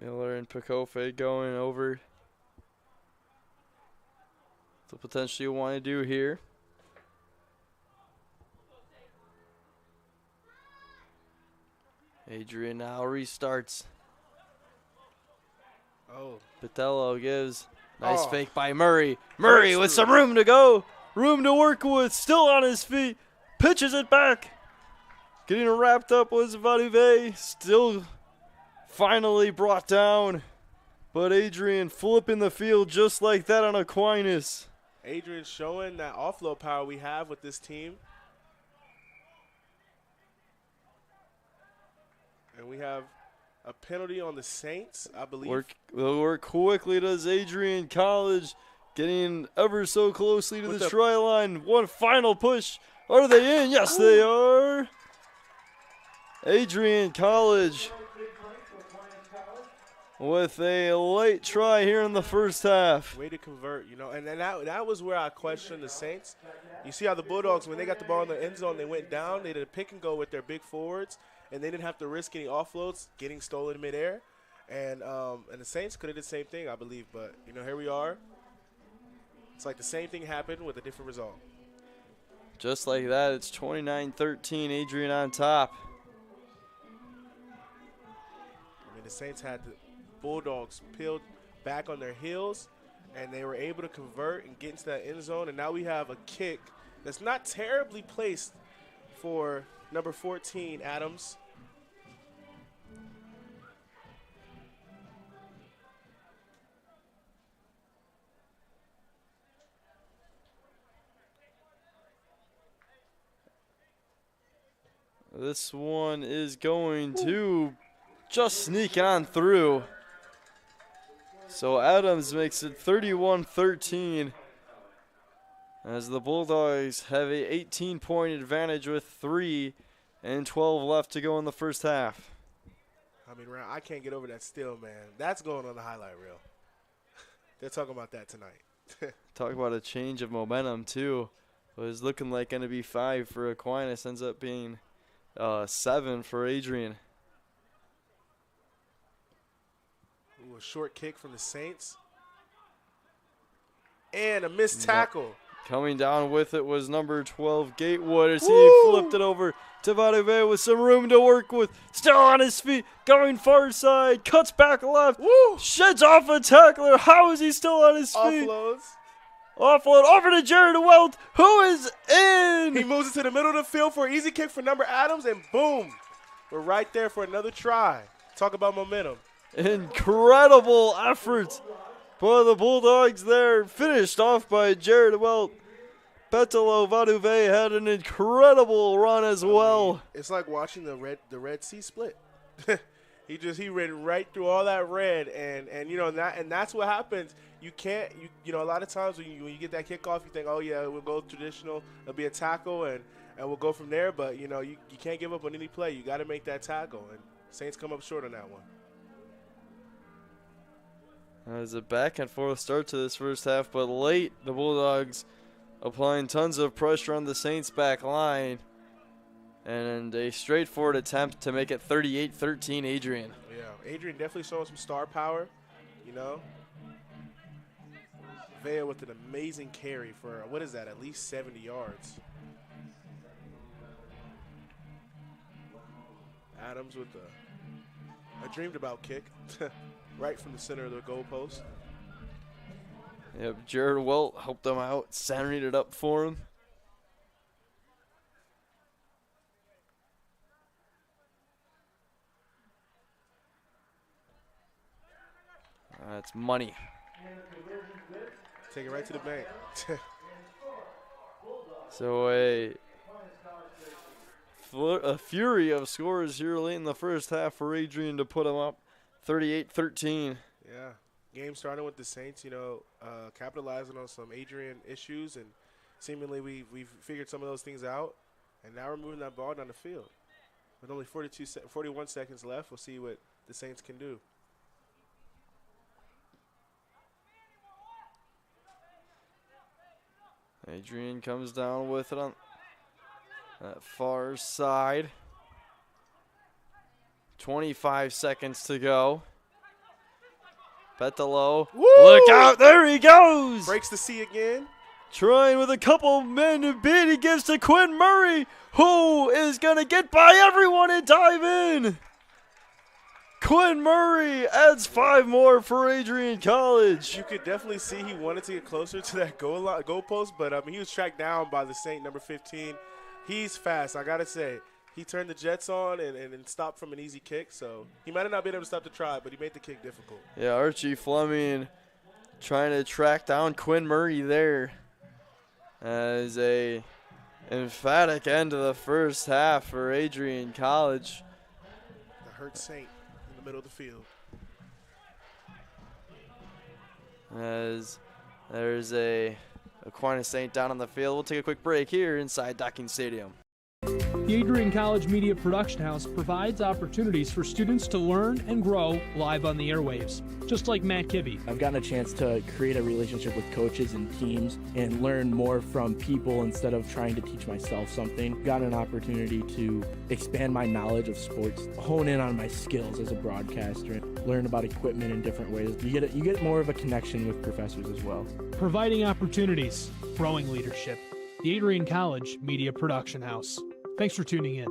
Miller and Pekofe going over. So potentially want to do here. Adrian now restarts. Oh. Patello gives. Nice Oh. fake by Murray. Murray with some room to go. Room to work with. Still on his feet. Pitches it back. Getting wrapped up was Vaduve. Still finally brought down. But Adrian flipping the field just like that on Aquinas. Adrian showing that offload power we have with this team. And we have a penalty on the Saints, I believe. Work quickly does Adrian College, getting ever so closely to the try line. One final push. Are they in? Yes, they are. Adrian College with a late try here in the first half. Way to convert, you know. And then that was where I questioned the Saints. You see how the Bulldogs, when they got the ball in the end zone, they went down. They did a pick and go with their big forwards. And they didn't have to risk any offloads getting stolen midair. And the Saints could have did the same thing, I believe. But, you know, here we are. It's like the same thing happened with a different result. Just like that, it's 29-13, Adrian on top. I mean, the Saints had the Bulldogs peeled back on their heels, and they were able to convert and get into that end zone. And now we have a kick that's not terribly placed for number 14, Adams. This one is going to just sneak on through. So Adams makes it 31-13. As the Bulldogs have a 18-point advantage with 3 and 12 left to go in the first half. I mean, I can't get over that still, man. That's going on the highlight reel. They're talking about that tonight. Talk about a change of momentum, too. It was looking like going to be 5 for Aquinas. Ends up being 7 for Adrian. Ooh, a short kick from the Saints. And a missed tackle. Coming down with it was number 12, Gatewood, as he flipped it over to Vaduve with some room to work with. Still on his feet, going far side, cuts back left, sheds off a tackler. How is he still on his feet? Offload over to Jared Welt, who is in. He moves it to the middle of the field for an easy kick for number Adams, and boom. We're right there for another try. Talk about momentum. Incredible effort by the Bulldogs there, finished off by Jared Welt. Petelo Vaduve had an incredible run as well. It's like watching the Red Sea split. he ran right through all that red, and you know, and that's what happens. You can't, you know, a lot of times when you get that kickoff, you think, oh yeah, we'll go traditional, it'll be a tackle, and we'll go from there. But you know, you can't give up on any play. You got to make that tackle, and Saints come up short on that one. It was a back and forth start to this first half, but late the Bulldogs applying tons of pressure on the Saints back line, and a straightforward attempt to make it 38-13 Adrian. Yeah, Adrian definitely showing some star power, you know. Vea with an amazing carry for, what is that, at least 70 yards. Adams with a dreamed about kick. Right from the center of the goalpost. Yep, Jared Welt helped them out, centering it up for him. That's money. Take it right to the bank. So a flurry of scores here late in the first half for Adrian to put them up 38-13. Yeah. Game starting with the Saints, capitalizing on some Adrian issues, and seemingly we've figured some of those things out, and now we're moving that ball down the field. With only 41 seconds left, we'll see what the Saints can do. Adrian comes down with it on that far side. 25 seconds to go. Petalo. Look out, there he goes! Breaks the C again. Trying with a couple men to beat. He gives to Quinn Murray, who is going to get by everyone and dive in. Quinn Murray adds 5 more for Adrian College. You could definitely see he wanted to get closer to that goal post, but he was tracked down by the Saint, number 15. He's fast, I got to say. He turned the Jets on and stopped from an easy kick, so he might have not been able to stop the try, but he made the kick difficult. Yeah, Archie Fleming trying to track down Quinn Murray there. As a emphatic end to the first half for Adrian College. The hurt Saint in the middle of the field. As there's a Aquinas Saint down on the field. We'll take a quick break here inside Docking Stadium. The Adrian College Media Production House provides opportunities for students to learn and grow live on the airwaves, just like Matt Kibbe. I've gotten a chance to create a relationship with coaches and teams and learn more from people instead of trying to teach myself something. Got an opportunity to expand my knowledge of sports, hone in on my skills as a broadcaster, and learn about equipment in different ways. You get more of a connection with professors as well. Providing opportunities, growing leadership. The Adrian College Media Production House. Thanks for tuning in.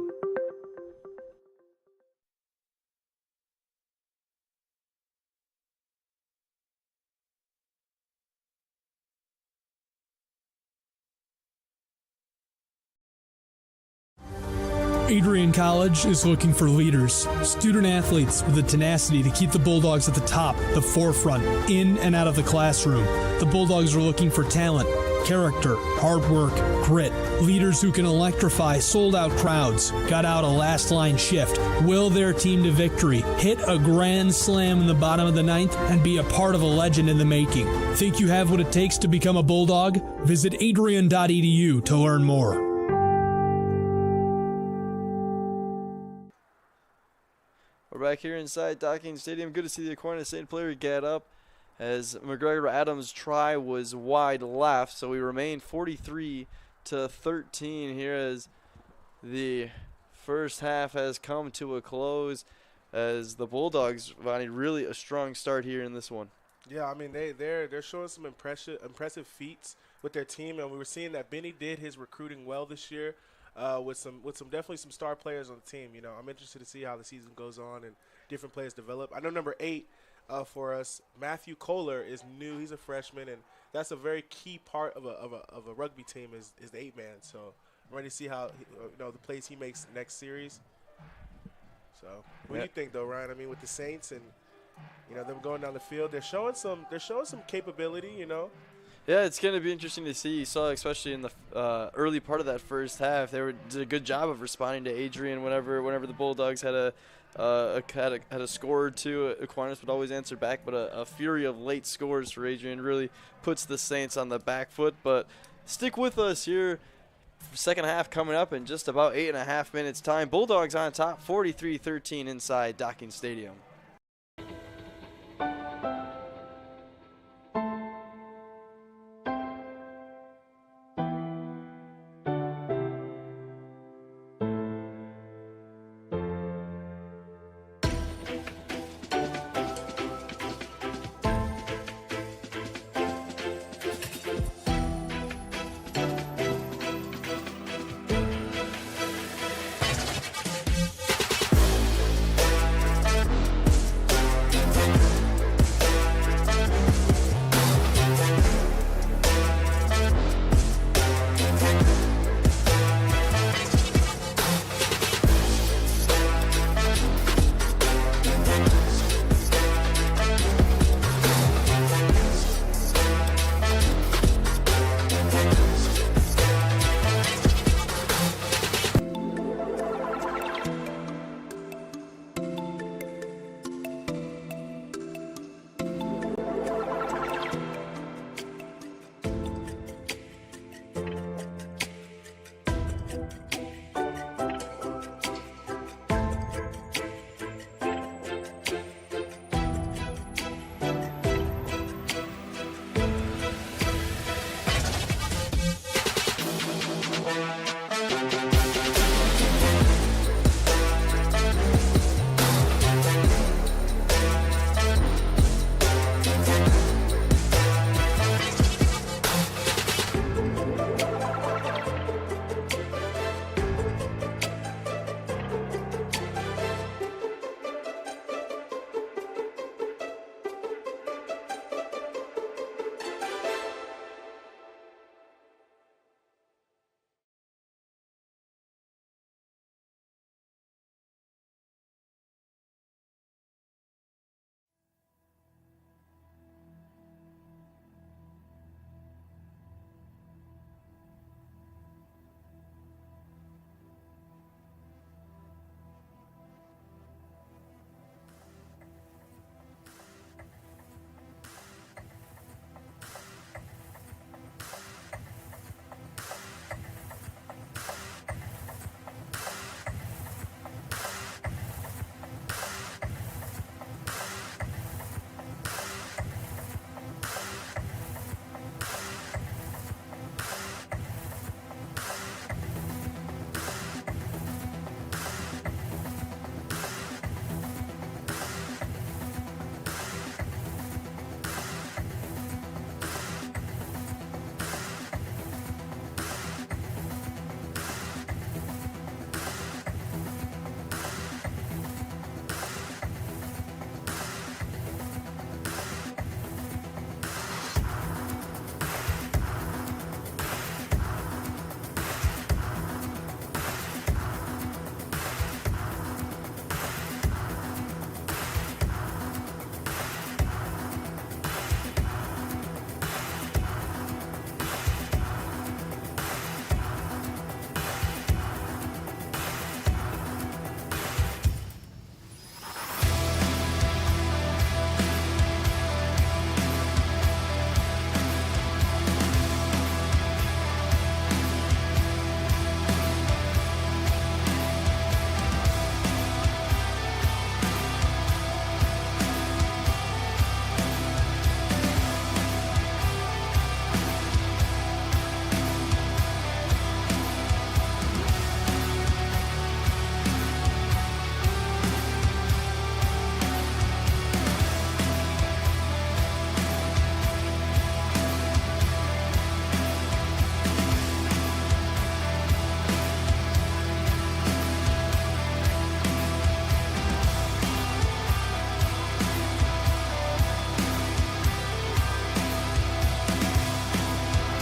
Adrian College is looking for leaders, student athletes with the tenacity to keep the Bulldogs at the top, the forefront, in and out of the classroom. The Bulldogs are looking for talent, character, hard work, grit, leaders who can electrify sold-out crowds, got out a last-line shift, will their team to victory, hit a grand slam in the bottom of the ninth, and be a part of a legend in the making. Think you have what it takes to become a Bulldog? Visit adrian.edu to learn more. We're back here inside Docking Stadium. Good to see the Aquinas Saint player get up as McGregor Adams' try was wide left, so we remain 43-13 here as the first half has come to a close as the Bulldogs, Vonnie, really a strong start here in this one. Yeah, I mean, they're showing some impressive feats with their team, and we were seeing that Benny did his recruiting well this year. With some definitely some star players on the team. I'm interested to see how the season goes on and different players develop. I know number 8 for us, Matthew Kohler, is new. He's a freshman, and that's a very key part of a rugby team is the 8-man. So I'm ready to see how the plays he makes next series. So what do you think though, Ryan? I mean, with the Saints and them going down the field, they're showing some capability. Yeah, it's going to be interesting to see. You saw, especially in the early part of that first half, they did a good job of responding to Adrian whenever the Bulldogs had a score or two. Aquinas would always answer back, but a fury of late scores for Adrian really puts the Saints on the back foot. But stick with us here. Second half coming up in just about 8.5 minutes time. Bulldogs on top, 43-13 inside Docking Stadium.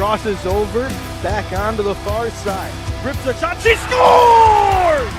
crosses over, back onto the far side. Rips a shot, she scores!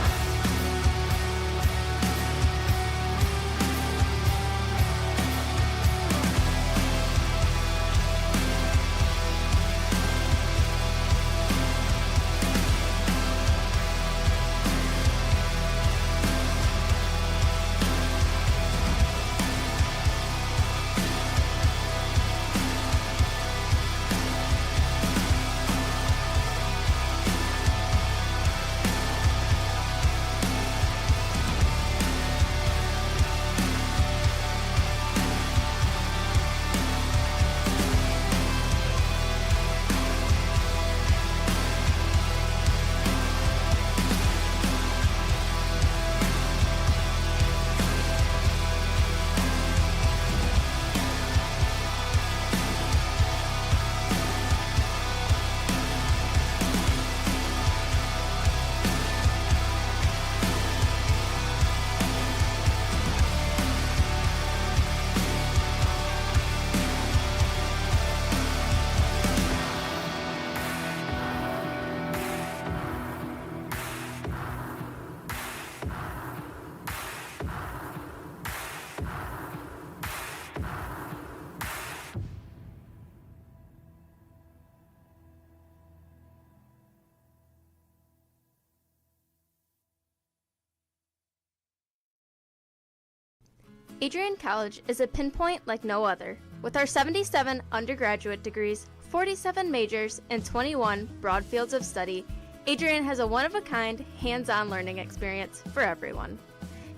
Adrian College is a pinpoint like no other. With our 77 undergraduate degrees, 47 majors, and 21 broad fields of study, Adrian has a one-of-a-kind, hands-on learning experience for everyone.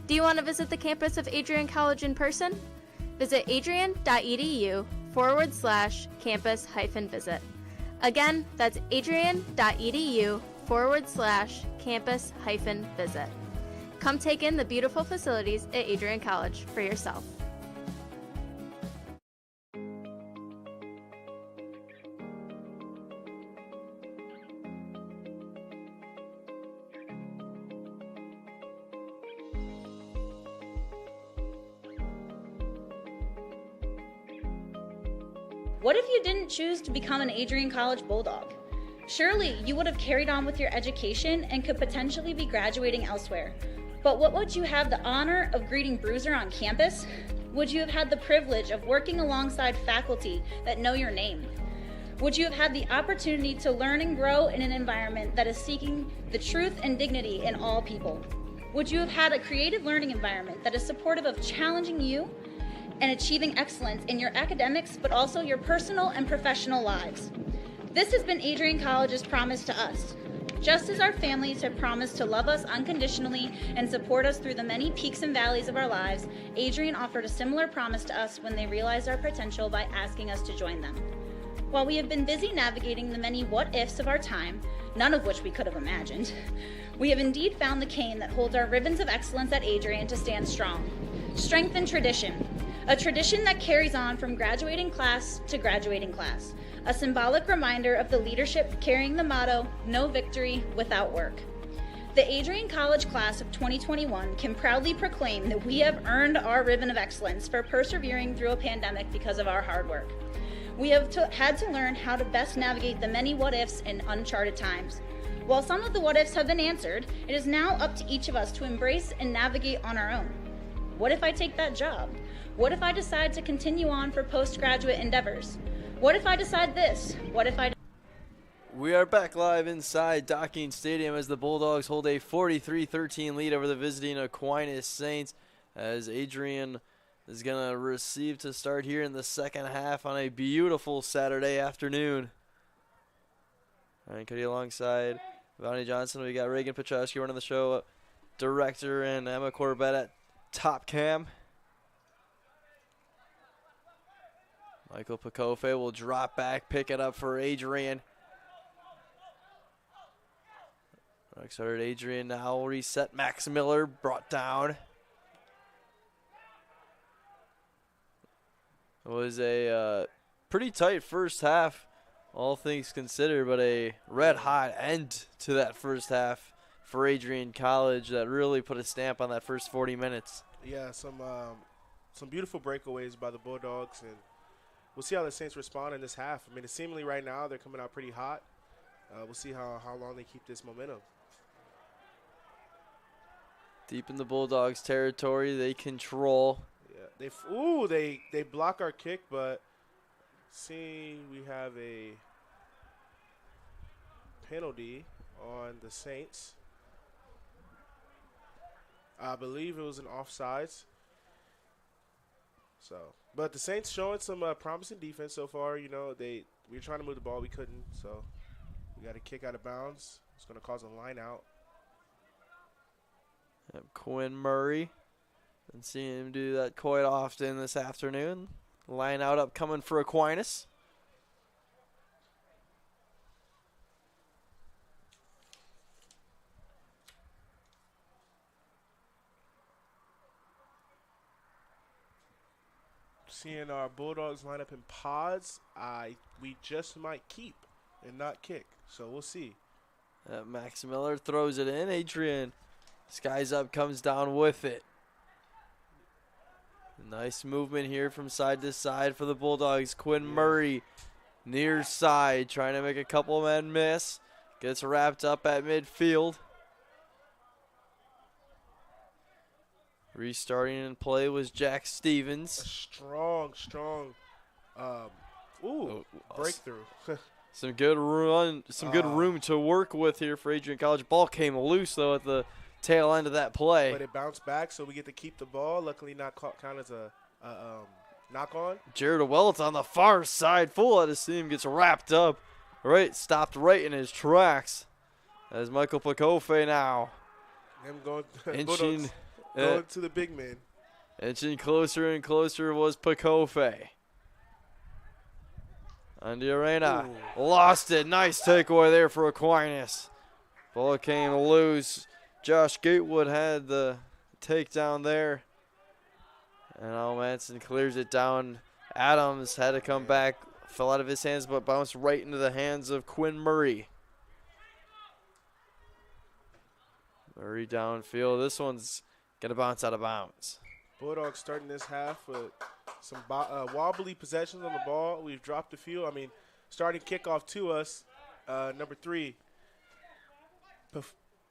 Do you want to visit the campus of Adrian College in person? Visit adrian.edu/campus-visit. Again, that's adrian.edu/campus-visit. Come take in the beautiful facilities at Adrian College for yourself. What if you didn't choose to become an Adrian College Bulldog? Surely you would have carried on with your education and could potentially be graduating elsewhere. But what would you have the honor of greeting Bruiser on campus? Would you have had the privilege of working alongside faculty that know your name? Would you have had the opportunity to learn and grow in an environment that is seeking the truth and dignity in all people? Would you have had a creative learning environment that is supportive of challenging you and achieving excellence in your academics, but also your personal and professional lives? This has been Adrian College's promise to us. Just as our families have promised to love us unconditionally and support us through the many peaks and valleys of our lives, Adrian offered a similar promise to us when they realized our potential by asking us to join them. While we have been busy navigating the many what-ifs of our time, none of which we could have imagined, we have indeed found the cane that holds our ribbons of excellence at Adrian to stand strong. Strength and tradition. A tradition that carries on from graduating class to graduating class. A symbolic reminder of the leadership carrying the motto, no victory without work. The Adrian College class of 2021 can proudly proclaim that we have earned our ribbon of excellence for persevering through a pandemic because of our hard work. We have had to learn how to best navigate the many what-ifs in uncharted times. While some of the what-ifs have been answered, it is now up to each of us to embrace and navigate on our own. What if I take that job? What if I decide to continue on for postgraduate endeavors? What if I decide this? What if I... We are back live inside Docking Stadium as the Bulldogs hold a 43-13 lead over the visiting Aquinas Saints, as Adrian is going to receive to start here in the second half on a beautiful Saturday afternoon. Ryan Cuddy alongside Vonnie Johnson. We got Reagan Petrowski running the show, director, and Emma Corbett at top cam. Michael Pacofe will drop back, pick it up for Adrian. Started Adrian now reset. Max Miller brought down. It was a pretty tight first half, all things considered, but a red-hot end to that first half for Adrian College that really put a stamp on that first 40 minutes. Yeah, some beautiful breakaways by the Bulldogs, and we'll see how the Saints respond in this half. I mean, it's seemingly right now they're coming out pretty hot. We'll see how long they keep this momentum. Deep in the Bulldogs territory, they control. Yeah, they block our kick, but see, we have a penalty on the Saints. I believe it was an offsides. So, but the Saints showing some promising defense so far. You know, we were trying to move the ball, we couldn't. So, we got a kick out of bounds. It's going to cause a line out. Quinn Murray. Been seeing him do that quite often this afternoon. Line out upcoming for Aquinas. Seeing our Bulldogs line up in pods, we just might keep and not kick. So we'll see. Max Miller throws it in. Adrian skies up, comes down with it. Nice movement here from side to side for the Bulldogs. Quinn Murray near side, trying to make a couple men miss. Gets wrapped up at midfield. Restarting in play was Jack Stevens. A strong breakthrough. Some good run, some good room to work with here for Adrian College. Ball came loose, though, at the tail end of that play. But it bounced back, so we get to keep the ball. Luckily not count as a knock-on. Jared Welts on the far side, full out of steam, gets wrapped up. Stopped right in his tracks. As Michael Pacofe now. Him going inching, going to the big man. Inching closer and closer was Pacofe. Andy Arena lost it. Nice takeaway there for Aquinas. Ball came loose. Josh Gatewood had the takedown there. And Al Manson clears it down. Adams had to come back. Fell out of his hands, but bounced right into the hands of Quinn Murray. Murray downfield. This one's going to bounce out of bounds. Bulldogs starting this half with some wobbly possessions on the ball. We've dropped a few. I mean, starting kickoff to us, number 3,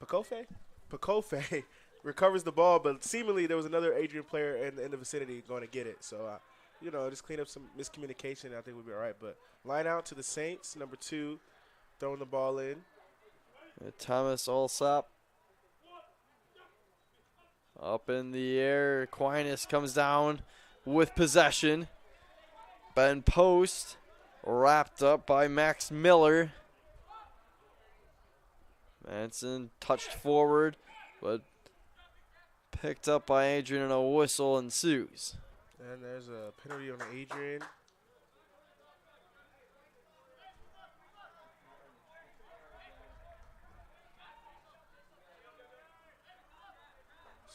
Pacofe recovers the ball, but seemingly there was another Adrian player in the vicinity going to get it. So, just clean up some miscommunication. I think we'll be all right. But line out to the Saints, number 2, throwing the ball in. Thomas Alsop. Up in the air, Aquinas comes down with possession. Ben Post wrapped up by Max Miller. Manson touched forward, but picked up by Adrian, and a whistle ensues. And there's a penalty on Adrian.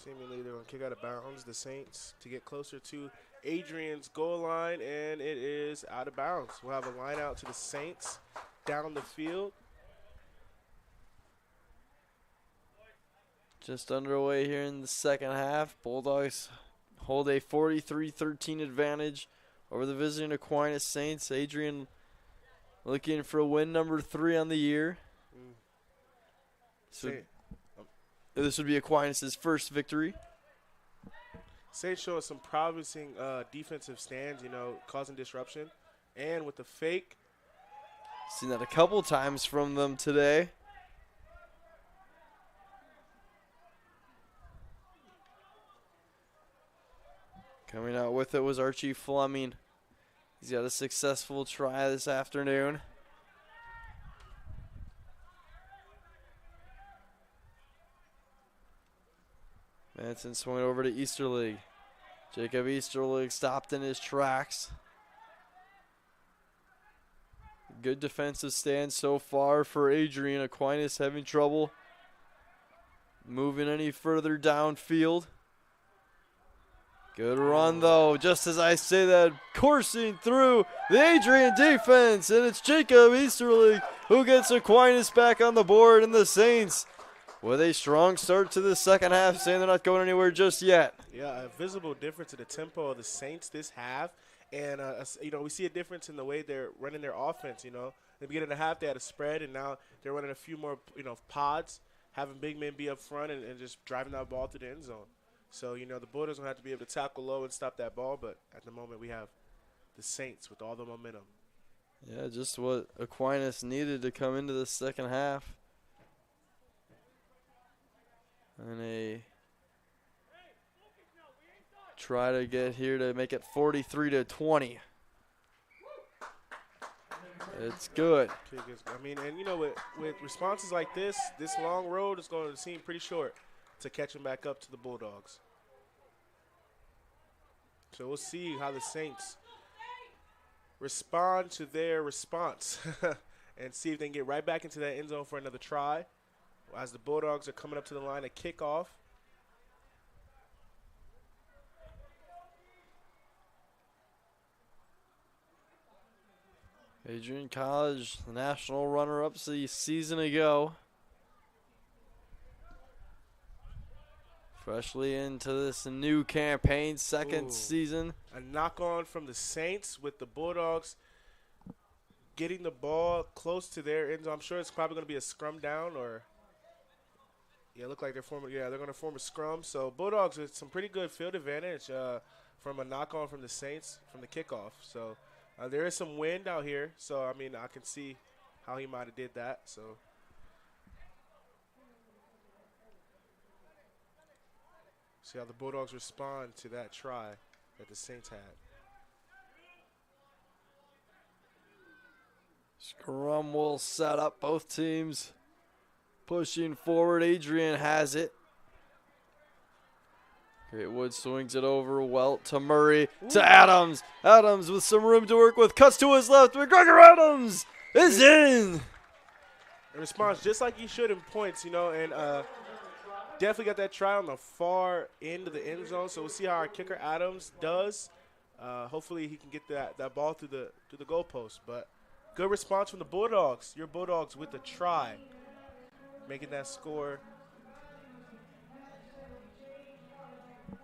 Seemingly they're going to kick out of bounds, the Saints, to get closer to Adrian's goal line, and it is out of bounds. We'll have a line out to the Saints down the field. Just underway here in the second half. Bulldogs hold a 43-13 advantage over the visiting Aquinas Saints. Adrian looking for win number 3 on the year. So this would be Aquinas' first victory. Saints showing some promising defensive stands, causing disruption. And with the fake. Seen that a couple times from them today. Coming out with it was Archie Fleming. He's got a successful try this afternoon. Manson swung over to Easterling. Jacob Easterling stopped in his tracks. Good defensive stand so far for Adrian. Aquinas having trouble moving any further downfield. Good run, though. Just as I say that, coursing through the Adrian defense, and it's Jacob Easterling who gets Aquinas back on the board, and the Saints with a strong start to the second half, saying they're not going anywhere just yet. Yeah, a visible difference in the tempo of the Saints this half And, we see a difference in the way they're running their offense, In the beginning of the half, they had a spread, and now they're running a few more, pods, having big men be up front and just driving that ball to the end zone. So, the Bulldogs going to have to be able to tackle low and stop that ball, but at the moment we have the Saints with all the momentum. Yeah, just what Aquinas needed to come into the second half. And a try to get here to make it 43-20. It's good. With responses like this long road is going to seem pretty short to catch them back up to the Bulldogs. So we'll see how the Saints respond to their response and see if they can get right back into that end zone for another try as the Bulldogs are coming up to the line at kickoff. Adrian College, the national runner-ups a season ago. Freshly into this new campaign, second season. A knock-on from the Saints with the Bulldogs getting the ball close to their end zone. I'm sure it's probably going to be a scrum down or – it look like they're going to form a scrum. So Bulldogs with some pretty good field advantage from a knock-on from the Saints from the kickoff. So there is some wind out here. So, I can see how he might have did that. So see how the Bulldogs respond to that try that the Saints had. Scrum will set up, both teams pushing forward. Adrian has it. Greatwood swings it over Welt to Murray to Adams. Adams with some room to work with, cuts to his left. McGregor Adams is in. It responds just like he should in points, and definitely got that try on the far end of the end zone. So we'll see how our kicker Adams does. Hopefully he can get that ball through the goalpost. But good response from the Bulldogs. Your Bulldogs with the try, making that score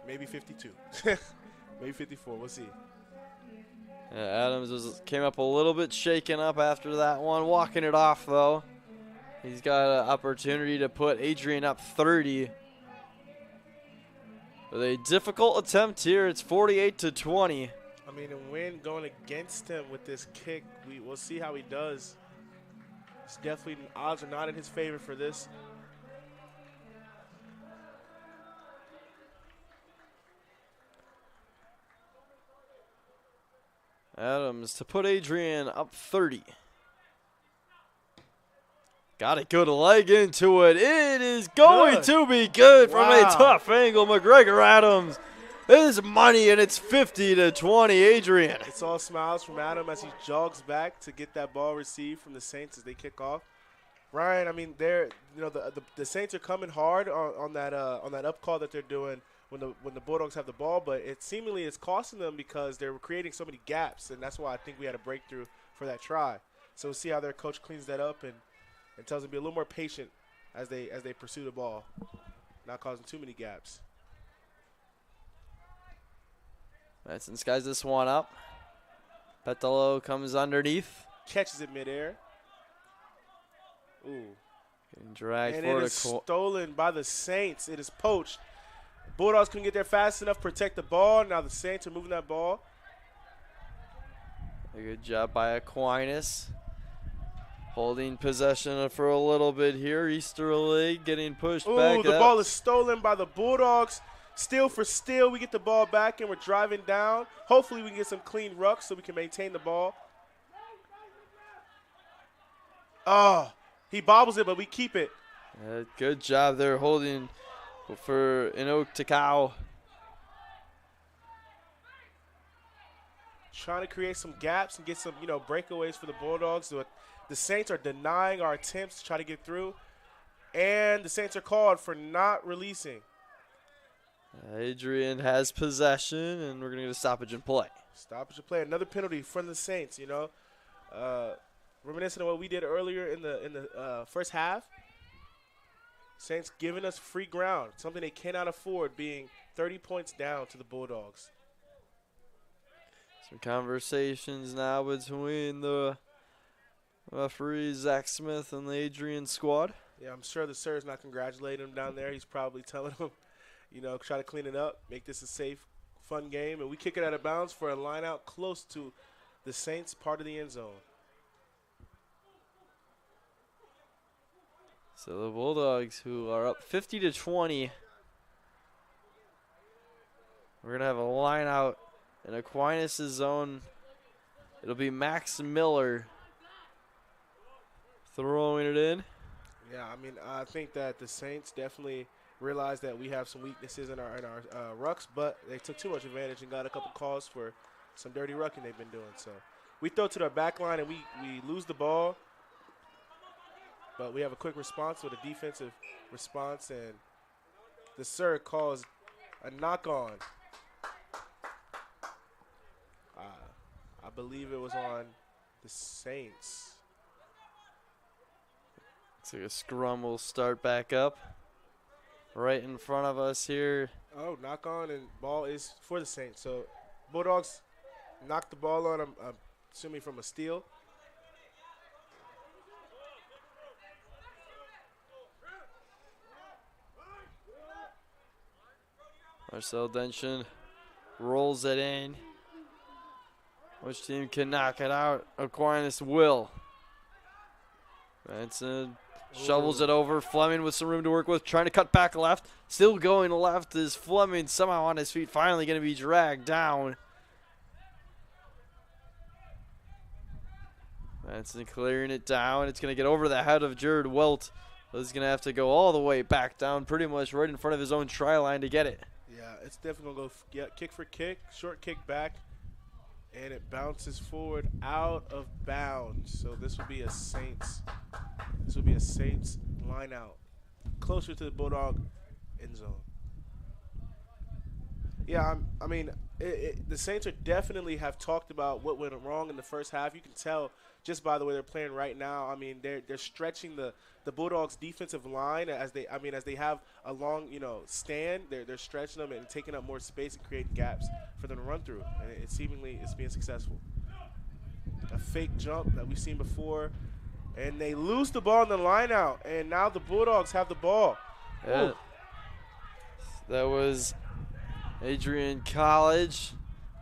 maybe 52, maybe 54. We'll see. Yeah, Adams came up a little bit shaken up after that one, walking it off though. He's got an opportunity to put Adrian up 30. With a difficult attempt here, it's 48-20. And win going against him with this kick, we'll see how he does. It's definitely, odds are not in his favor for this. Adams to put Adrian up 30. Got a good leg into it. It is going to be good from a tough angle. McGregor Adams is money, and it's 50-20 Adrian. It's all smiles from Adam as he jogs back to get that ball received from the Saints as they kick off. Ryan, they're the Saints are coming hard on that up call that they're doing when the Bulldogs have the ball, but it seemingly is costing them because they're creating so many gaps, and that's why I think we had a breakthrough for that try. So we'll see how their coach cleans that up and tells them to be a little more patient as they pursue the ball, not causing too many gaps. Benson skies this one up. Petalo comes underneath. Catches it midair. Ooh. Getting dragged and forward. It is stolen by the Saints. It is poached. Bulldogs couldn't get there fast enough to protect the ball. Now the Saints are moving that ball. A good job by Aquinas. Holding possession for a little bit here. Easterly getting pushed back. The ball is stolen by the Bulldogs. Steal for steal. We get the ball back and we're driving down. Hopefully we can get some clean rucks so we can maintain the ball. Oh, he bobbles it, but we keep it. Good job there holding for Inok Takao. Trying to create some gaps and get some, breakaways for the Bulldogs. The Saints are denying our attempts to try to get through. And the Saints are called for not releasing. Adrian has possession, and we're going to get a stoppage in play. Stoppage in play. Another penalty from the Saints, Reminiscent of what we did earlier in the first half. Saints giving us free ground, something they cannot afford, being 30 points down to the Bulldogs. Some conversations now between the referee, Zach Smith, and the Adrian squad. Yeah, I'm sure the sir's not congratulating him down there. He's probably telling him, you know, try to clean it up, make this a safe, fun game. And we kick it out of bounds for a line out close to the Saints part of the end zone. So the Bulldogs, who are up 50-20, we're going to have a line out in Aquinas' zone. It'll be Max Miller throwing it in. Yeah, I mean, I think that the Saints definitely realized that we have some weaknesses in our rucks, but they took too much advantage and got a couple calls for some dirty rucking they've been doing. So we throw to their back line and we lose the ball, but we have a quick response with a defensive response, and the sir calls a knock-on. I believe it was on the Saints. Looks like a scrum will start back up right in front of us here. Oh, knock on, and ball is for the Saints. So Bulldogs knocked the ball on him, assuming from a steal. Marcel Denchen rolls it in. Which team can knock it out? Aquinas will. Benson shovels it over. Fleming with some room to work with, trying to cut back left. Still going left is Fleming, somehow on his feet, finally going to be dragged down. Benson clearing it down. It's going to get over the head of Jared Welt. He's going to have to go all the way back down, pretty much right in front of his own try line to get it. Yeah, it's definitely going to go kick for kick, short kick back, and it bounces forward out of bounds. So this will be a Saints. This will be a Saints line out, closer to the Bulldog end zone. Yeah, I mean, the Saints are definitely have talked about what went wrong in the first half. You can tell just by the way they're playing right now. I mean, they're stretching the Bulldogs' defensive line as they have a long, stand. They're stretching them and taking up more space and creating gaps for them to run through. And it's seemingly being successful. A fake jump that we've seen before, and they lose the ball in the line out, and now the Bulldogs have the ball. Yeah. That was Adrian College.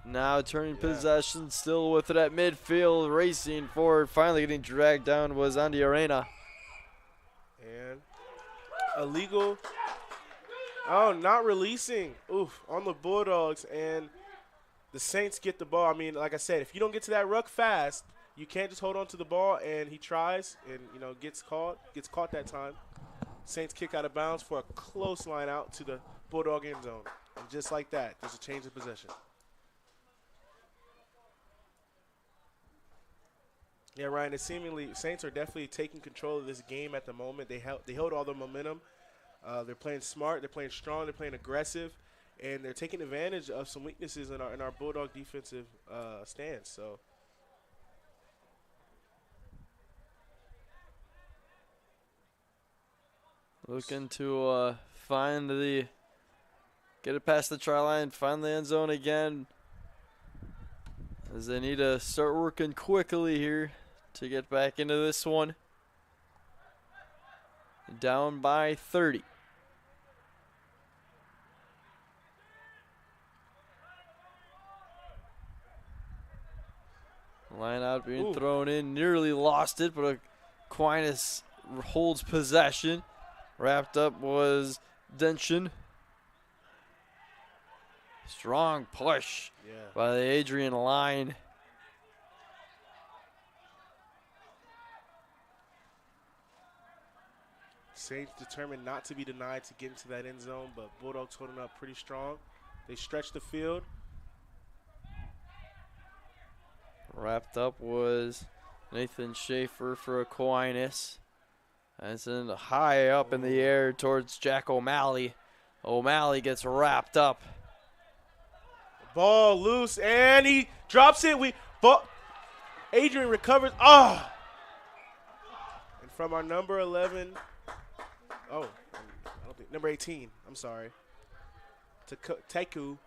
Now turning possession, still with it at midfield, racing forward, finally getting dragged down was Andy Arena. And illegal. Oh, not releasing. Oof, on the Bulldogs, and the Saints get the ball. I mean, like I said, if you don't get to that ruck fast, you can't just hold on to the ball, and he tries and, gets caught that time. Saints kick out of bounds for a close line out to the Bulldog end zone. And just like that, there's a change of possession. Yeah, Ryan, it seemingly Saints are definitely taking control of this game at the moment. They held all the momentum. They're playing smart, they're playing strong, they're playing aggressive, and they're taking advantage of some weaknesses in our Bulldog defensive stance. So looking to get it past the try line, find the end zone again, as they need to start working quickly here to get back into this one. Down by 30. Line out being thrown in, nearly lost it, but Aquinas holds possession. Wrapped up was Denchen. Strong push by the Adrian line. Saints determined not to be denied to get into that end zone, but Bulldogs holding up pretty strong. They stretch the field. Wrapped up was Nathan Schaefer for Aquinas. And then high up in the air towards Jack O'Malley. O'Malley gets wrapped up. Ball loose, and he drops it. Adrian recovers. And from our number 11, number 18, I'm sorry. Teku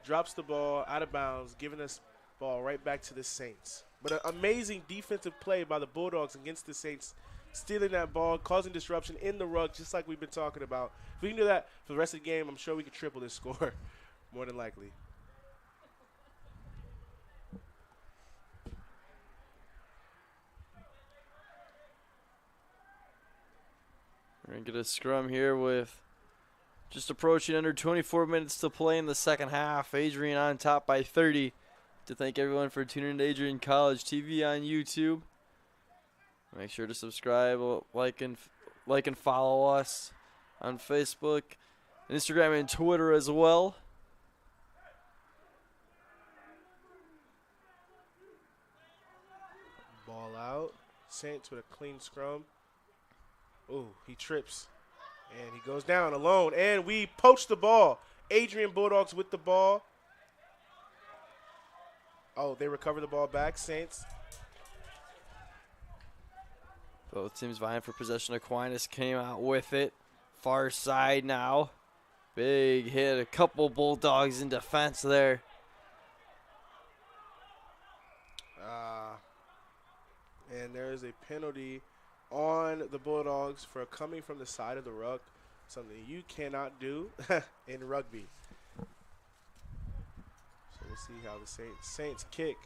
drops the ball out of bounds, giving us Ball right back to the Saints. But an amazing defensive play by the Bulldogs against the Saints, stealing that ball, causing disruption in the rug, just like we've been talking about. If we can do that for the rest of the game, I'm sure we can triple this score, more than likely. We're going to get a scrum here with just approaching under 24 minutes to play in the second half. Adrian on top by 30. To thank everyone for tuning in to Adrian College TV on YouTube. Make sure to subscribe, like and follow us on Facebook, Instagram, and Twitter as well. Ball out. Saints with a clean scrum. Ooh, he trips. And he goes down alone. And we poach the ball. Adrian Bulldogs with the ball. Oh, they recover the ball back, Saints. Both teams vying for possession. Aquinas came out with it. Far side now. Big hit. A couple Bulldogs in defense there. And there is a penalty on the Bulldogs for coming from the side of the ruck, something you cannot do in rugby. So we'll see how the Saints kick,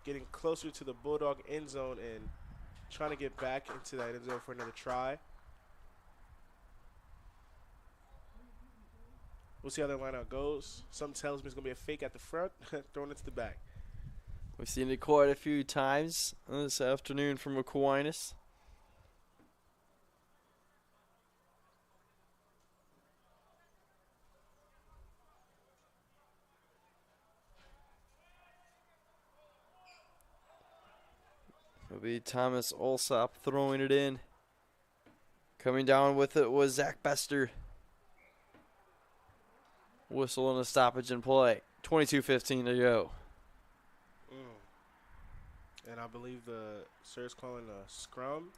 getting closer to the Bulldog end zone and trying to get back into that end zone for another try. We'll see how that lineout goes. Something tells me it's going to be a fake at the front, thrown into the back. We've seen it quite a few times this afternoon from Aquinas. It'll be Thomas Alsop throwing it in. Coming down with it was Zach Bester. Whistle and a stoppage in play. 22:15 to go. And I believe the sir's calling a scrum.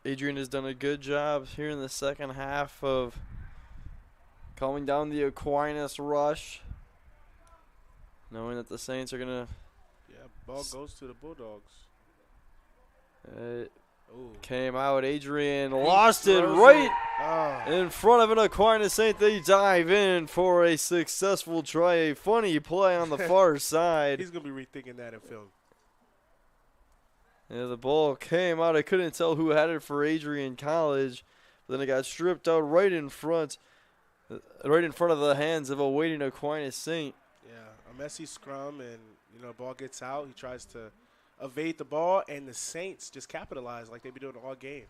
Adrian has done a good job here in the second half of calming down the Aquinas rush, knowing that the Saints are going to... Yeah, ball goes to the Bulldogs. Came out. Adrian lost it right in front of an Aquinas Saint. They dive in for a successful try. A funny play on the far side. He's going to be rethinking that in film. Yeah, the ball came out. I couldn't tell who had it for Adrian College. But then it got stripped out right in front of the hands of a waiting Aquinas Saint. Yeah, a messy scrum, and ball gets out. He tries to evade the ball, and the Saints just capitalize like they've been doing all game.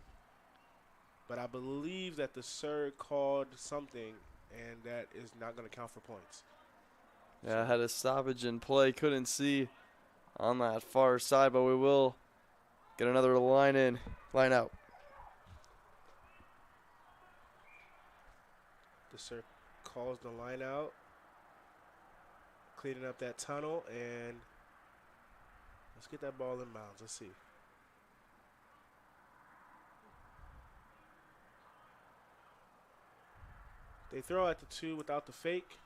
But I believe that the sir called something, and that is not going to count for points. Yeah, had a stoppage in play. Couldn't see on that far side, but we will get another line out. The sir calls the line out, cleaning up that tunnel, and let's get that ball in bounds. Let's see. They throw at the 2 without the fake.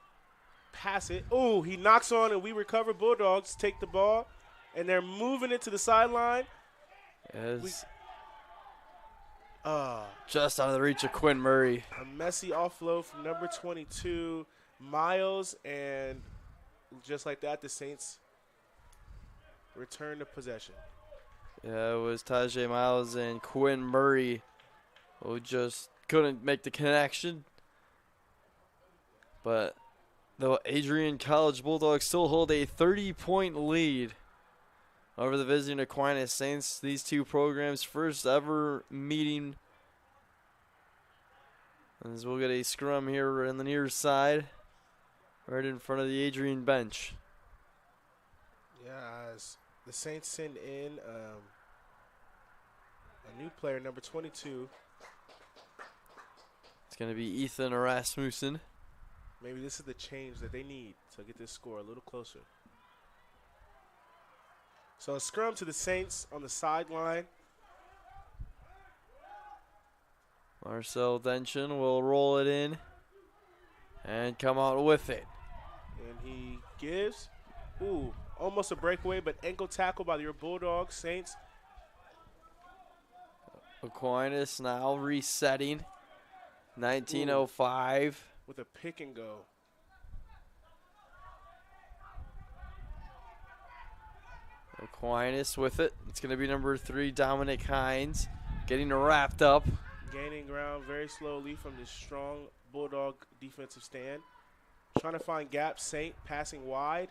Pass it. Oh, he knocks on, and we recover. Bulldogs take the ball, and they're moving it to the sideline. Yes. Just out of the reach of Quinn Murray. A messy offload from number 22, Miles, and just like that, the Saints return to possession. Yeah, it was Tajay Miles and Quinn Murray who just couldn't make the connection. But the Adrian College Bulldogs still hold a 30-point lead over the visiting Aquinas Saints. These two programs' first ever meeting. As we'll get a scrum here on the near side, right in front of the Adrian bench. Yeah, as the Saints send in a new player, number 22. It's going to be Ethan Rasmussen. Maybe this is the change that they need to get this score a little closer. So a scrum to the Saints on the sideline. Marcel Denchen will roll it in and come out with it. And he gives, almost a breakaway, but ankle tackle by your Bulldogs. Saints. Aquinas now resetting. 1905. With a pick and go. Aquinas with it. It's going to be number 3, Dominic Hines, getting wrapped up. Gaining ground very slowly from this strong Bulldog defensive stand. Trying to find gaps. Saint passing wide.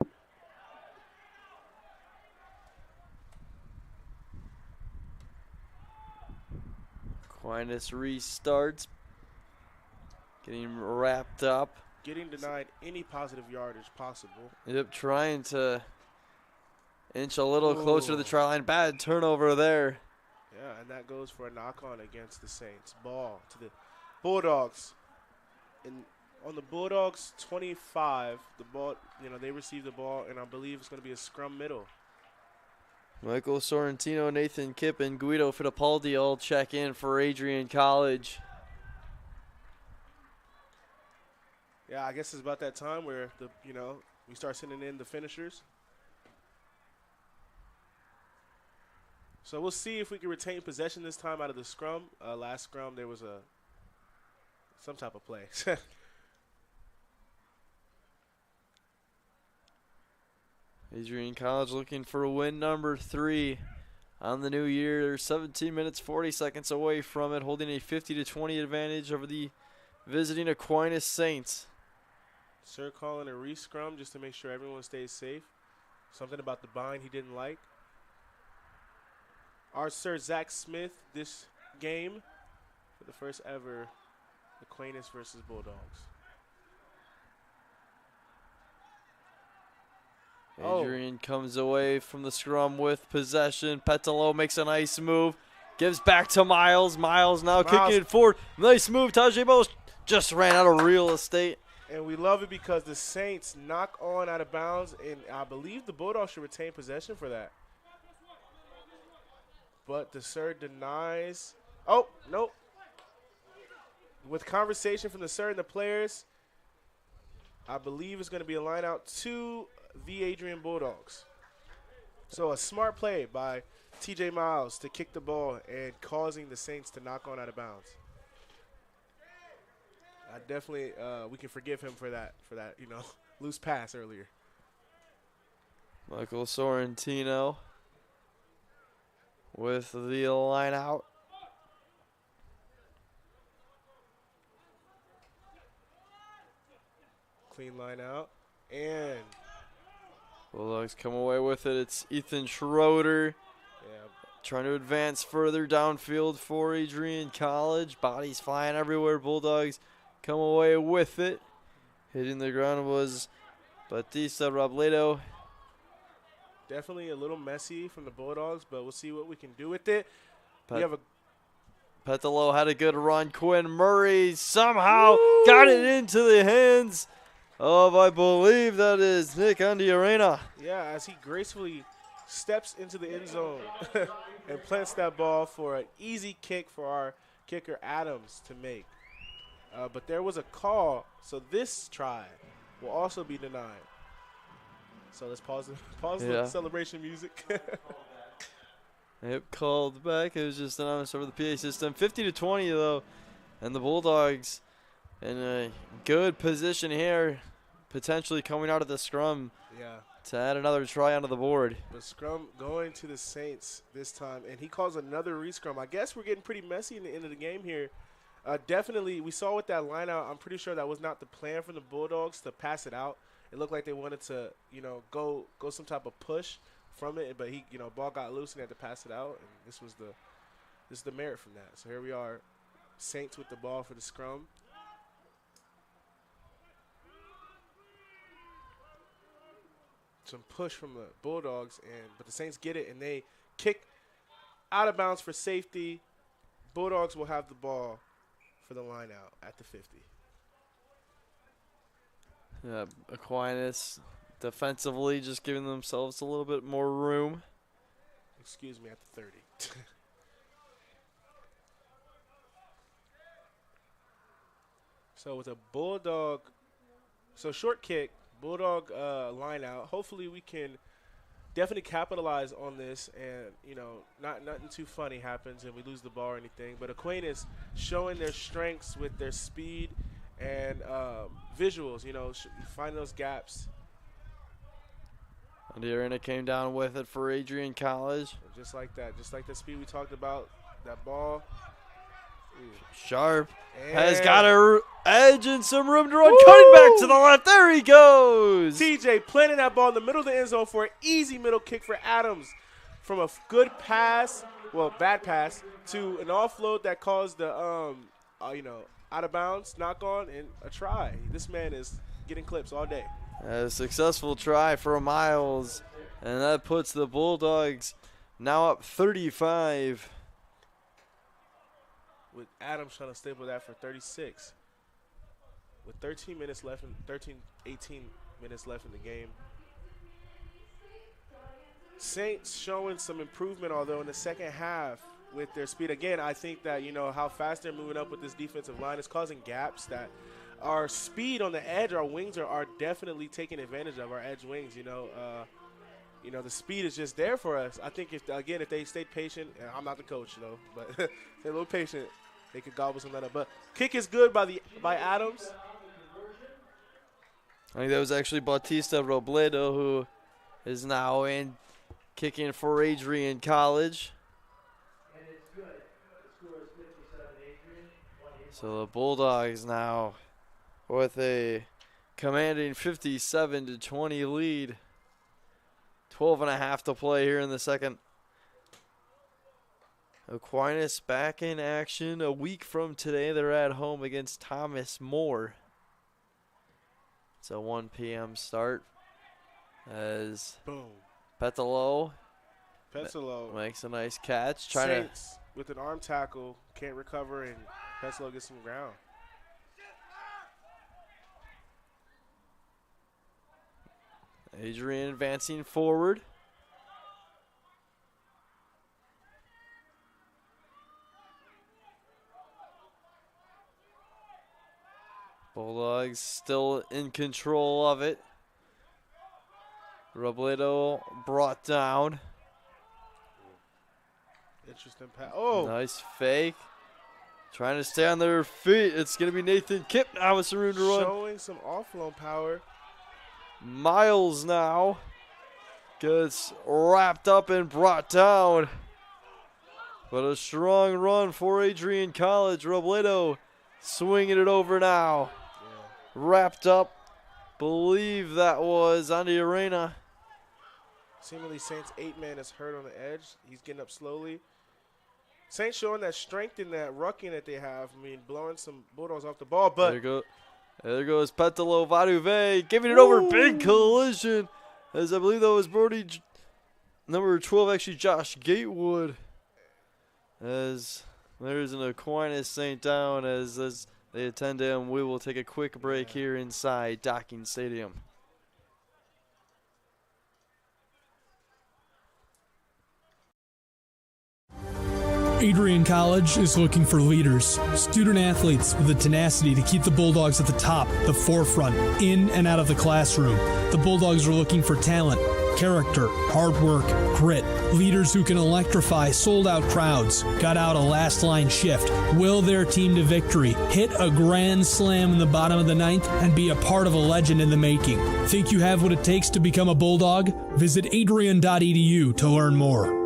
Aquinas restarts. Getting wrapped up. Getting denied any positive yardage possible. Yep, trying to inch a little closer to the try line. Bad turnover there. Yeah, and that goes for a knock-on against the Saints. Ball to the Bulldogs. And on the Bulldogs 25, the ball, they receive the ball, and I believe it's going to be a scrum middle. Michael Sorrentino, Nathan Kipp, and Guido Fittipaldi all check in for Adrian College. Yeah, I guess it's about that time where we start sending in the finishers. So we'll see if we can retain possession this time out of the scrum. Last scrum there was some type of play. Adrian College looking for win number 3 on the new year. They're 17 minutes 40 seconds away from it, holding a 50-20 advantage over the visiting Aquinas Saints. Sir calling a re-scrum just to make sure everyone stays safe. Something about the bind he didn't like. Our Sir Zach Smith this game for the first ever Aquinas versus Bulldogs. Adrian comes away from the scrum with possession. Petalo makes a nice move. Gives back to Miles. Miles now kicking it forward. Nice move. Tajay Bowles just ran out of real estate. And we love it because the Saints knock on out of bounds, and I believe the Bulldogs should retain possession for that. But the Sir denies. Oh, nope. With conversation from the Sir and the players, I believe it's going to be a line out to the Adrian Bulldogs. So a smart play by TJ Miles to kick the ball and causing the Saints to knock on out of bounds. I definitely, we can forgive him for that, loose pass earlier. Michael Sorrentino with the line out. Clean line out. And Bulldogs come away with it. It's Ethan Schroeder trying to advance further downfield for Adrian College. Bodies flying everywhere. Bulldogs come away with it. Hitting the ground was Batista Robledo. Definitely a little messy from the Bulldogs, but we'll see what we can do with it. Petalo had a good run. Quinn Murray somehow got it into the hands of, I believe that is Nick Andiarena. Yeah, as he gracefully steps into the end zone and plants that ball for an easy kick for our kicker Adams to make. But there was a call, so this try will also be denied. So let's pause the celebration music. Yep, called back. It was just announced over the PA system. 50-20 though, and the Bulldogs in a good position here, potentially coming out of the scrum. Yeah. To add another try onto the board. The scrum going to the Saints this time, and he calls another re-scrum. I guess we're getting pretty messy in the end of the game here. Definitely, we saw with that line out, I'm pretty sure that was not the plan from the Bulldogs to pass it out. It looked like they wanted to, go some type of push from it, but he, ball got loose and had to pass it out, and this is the merit from that. So here we are, Saints with the ball for the scrum. Some push from the Bulldogs, but the Saints get it, and they kick out of bounds for safety. Bulldogs will have the ball for the line out at the 50. Aquinas defensively just giving themselves a little bit more room. Excuse me, at the 30. So with a Bulldog, so short kick, Bulldog line out. Hopefully we can definitely capitalize on this, and nothing too funny happens and we lose the ball or anything. But Aquinas showing their strengths with their speed and visuals. Find those gaps. And the arena came down with it for Adrian College. Just like that, just like the speed we talked about. That ball. Sharp And has got a edge and some room to run. Cutting back to the left. There he goes. TJ planting that ball in the middle of the end zone for an easy middle kick for Adams. From a good pass, bad pass, to an offload that caused the, out of bounds, knock on, and a try. This man is getting clips all day. A successful try for Miles. And that puts the Bulldogs now up 35. With Adams trying to staple that for 36. With 18 minutes left in the game. Saints showing some improvement, although in the second half with their speed. Again, I think that, how fast they're moving up with this defensive line is causing gaps that our speed on the edge, our wings are definitely taking advantage of, our edge wings, the speed is just there for us. I think if they stayed patient, and I'm not the coach, but they're a little patient, they could gobble some of that up. But kick is good by Adams. I think that was actually Bautista Robledo, who is now in kicking for Adrian College. So the Bulldogs now with a commanding 57-20 lead. 12.5 to play here in the second. Aquinas back in action a week from today. They're at home against Thomas More. It's a 1 p.m. start as Boom. Petalo makes a nice catch. Saints with an arm tackle, can't recover, and Petalo gets some ground. Adrian advancing forward. Bulldogs still in control of it. Robledo brought down. Interesting pass. Oh! Nice fake. Trying to stay on their feet. It's going to be Nathan Kipp now with some room to run. Showing some offload power. Miles now gets wrapped up and brought down. But a strong run for Adrian College. Robledo swinging it over now. Yeah. Wrapped up. Believe that was on the arena. Seemingly Saints 8-man is hurt on the edge. He's getting up slowly. Saints showing that strength in that rucking that they have. Blowing some Bulldogs off the ball. But there goes Petalo Vaduve giving it over. Big collision. As I believe that was Brody, number 12, actually Josh Gatewood. As there's an Aquinas Saint down as they attend to him. We will take a quick break here inside Docking Stadium. Adrian College is looking for leaders, student athletes with the tenacity to keep the Bulldogs at the top, the forefront, in and out of the classroom. The Bulldogs are looking for talent, character, hard work, grit, leaders who can electrify sold-out crowds, gut out a last-line shift, will their team to victory, hit a grand slam in the bottom of the ninth, and be a part of a legend in the making. Think you have what it takes to become a Bulldog? Visit adrian.edu to learn more.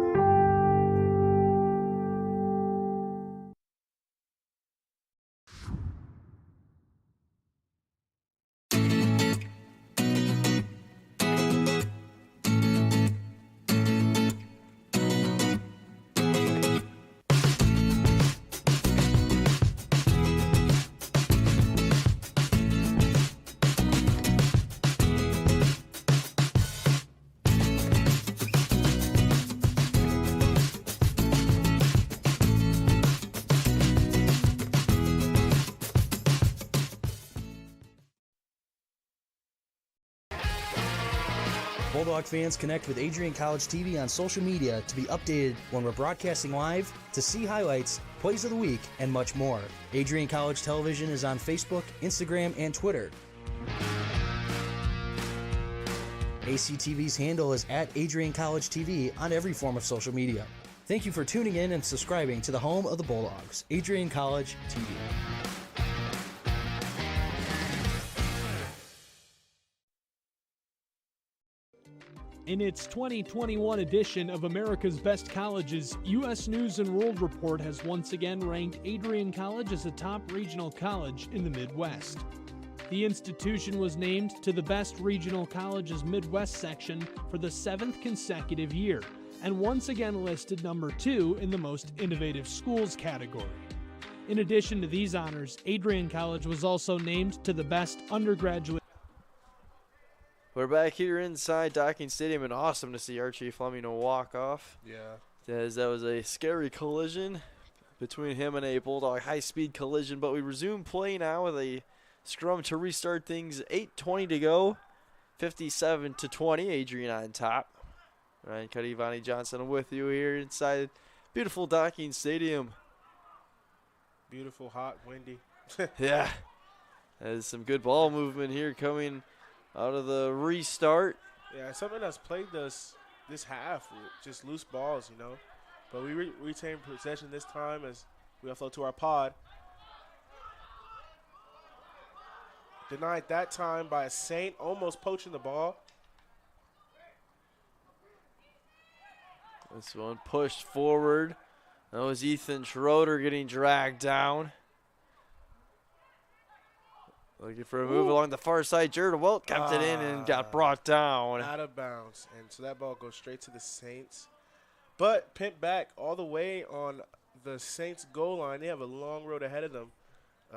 Bulldog fans, connect with Adrian College TV on social media to be updated when we're broadcasting live, to see highlights, plays of the week, and much more. Adrian College Television is on Facebook, Instagram, and Twitter. ACTV's handle is at Adrian College TV on every form of social media. Thank you for tuning in and subscribing to the home of the Bulldogs, Adrian College TV. In its 2021 edition of America's Best Colleges, U.S. News & World Report has once again ranked Adrian College as a top regional college in the Midwest. The institution was named to the Best Regional Colleges Midwest section for the 7th consecutive year, and once again listed number 2 in the Most Innovative Schools category. In addition to these honors, Adrian College was also named to the Best Undergraduate. We're back here inside Docking Stadium, and awesome to see Archie Fleming walk off. Yeah. As that was a scary collision between him and a Bulldog high-speed collision, but we resume play now with a scrum to restart things. 8:20 to go, 57-20, Adrian on top. Ryan Cuddy, Vonnie Johnson with you here inside beautiful Docking Stadium. Beautiful, hot, windy. Yeah, there's some good ball movement here coming out of the restart. Yeah, something that's plagued us this half, just loose balls, you know. But we retain possession this time as we offload to our pod. Denied that time by a Saint, almost poaching the ball. This one pushed forward. That was Ethan Schroeder getting dragged down. Looking for a move along the far side. Jared Welt kept it in and got brought down. Out of bounds. And so that ball goes straight to the Saints. But pinned back all the way on the Saints goal line. They have a long road ahead of them.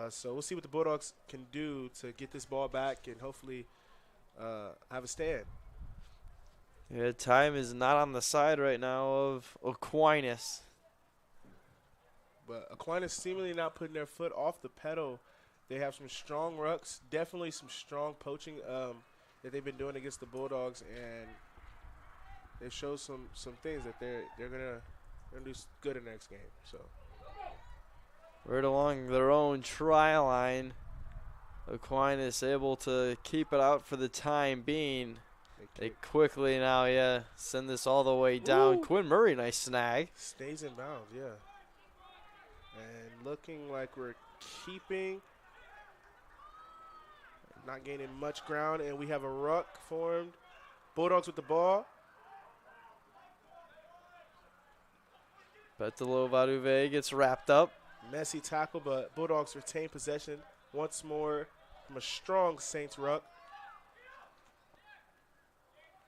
So we'll see what the Bulldogs can do to get this ball back and hopefully have a stand. Yeah, time is not on the side right now of Aquinas. But Aquinas seemingly not putting their foot off the pedal. They have some strong rucks, definitely some strong poaching that they've been doing against the Bulldogs, and they show some things that they're gonna do good in the next game. So right along their own try line, Aquinas able to keep it out for the time being. They quickly now, send this all the way down. Ooh. Quinn Murray, nice snag. Stays in bounds, yeah. And looking like we're keeping. Not gaining much ground, and we have a ruck formed. Bulldogs with the ball. Betelo Vaduve gets wrapped up. Messy tackle, but Bulldogs retain possession once more from a strong Saints ruck.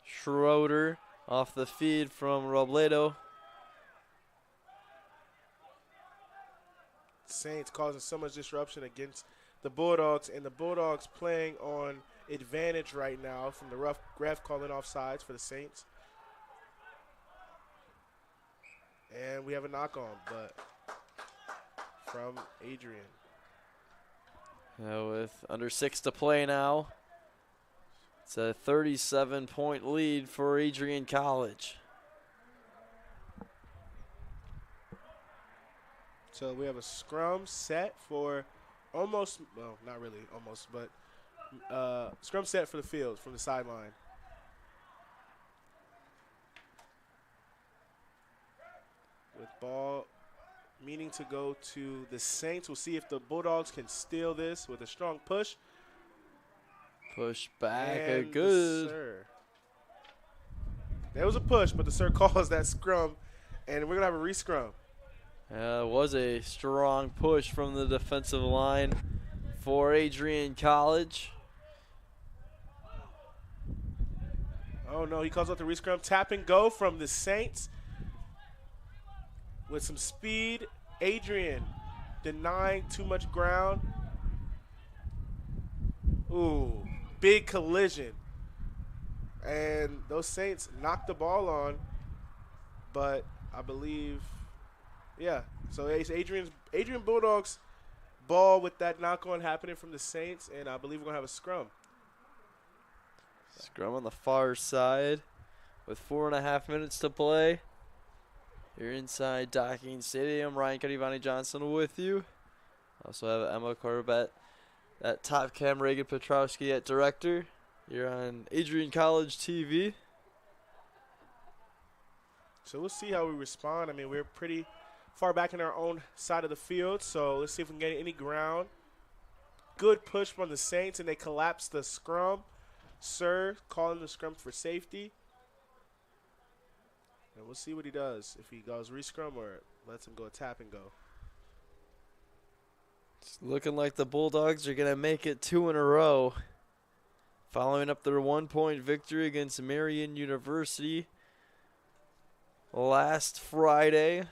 Schroeder off the feed from Robledo. Saints causing so much disruption against the Bulldogs, and the Bulldogs playing on advantage right now from the ref calling offsides for the Saints. And we have a knock-on, but from Adrian. With under 6 to play now. It's a 37-point lead for Adrian College. So we have a scrum set for almost, well, not really almost, but scrum set for the field from the sideline. With ball meaning to go to the Saints. We'll see if the Bulldogs can steal this with a strong push. Push back, And good. There was a push, but the sir calls that scrum, and we're going to have a re-scrum. It was a strong push from the defensive line for Adrian College. Oh, no, he calls out the re-scrum. Tap and go from the Saints. With some speed, Adrian denying too much ground. Ooh, big collision. And those Saints knocked the ball on, but I believe, yeah. So it's Adrian Bulldogs ball with that knock-on happening from the Saints, and I believe we're going to have a scrum. Scrum on the far side with 4.5 minutes to play. You're inside Docking Stadium. Ryan Cuddy Johnson with you. Also have Emma Corbett at top cam, Reagan Petrowski at director. You're on Adrian College TV. So we'll see how we respond. I mean, we're pretty far back in our own side of the field, so let's see if we can get any ground. Good push from the Saints, and they collapse the scrum. Sir calling the scrum for safety. And we'll see what he does, if he goes re-scrum or lets him go tap and go. It's looking like the Bulldogs are going to make it 2 in a row. Following up their 1-point victory against Marian University last Friday.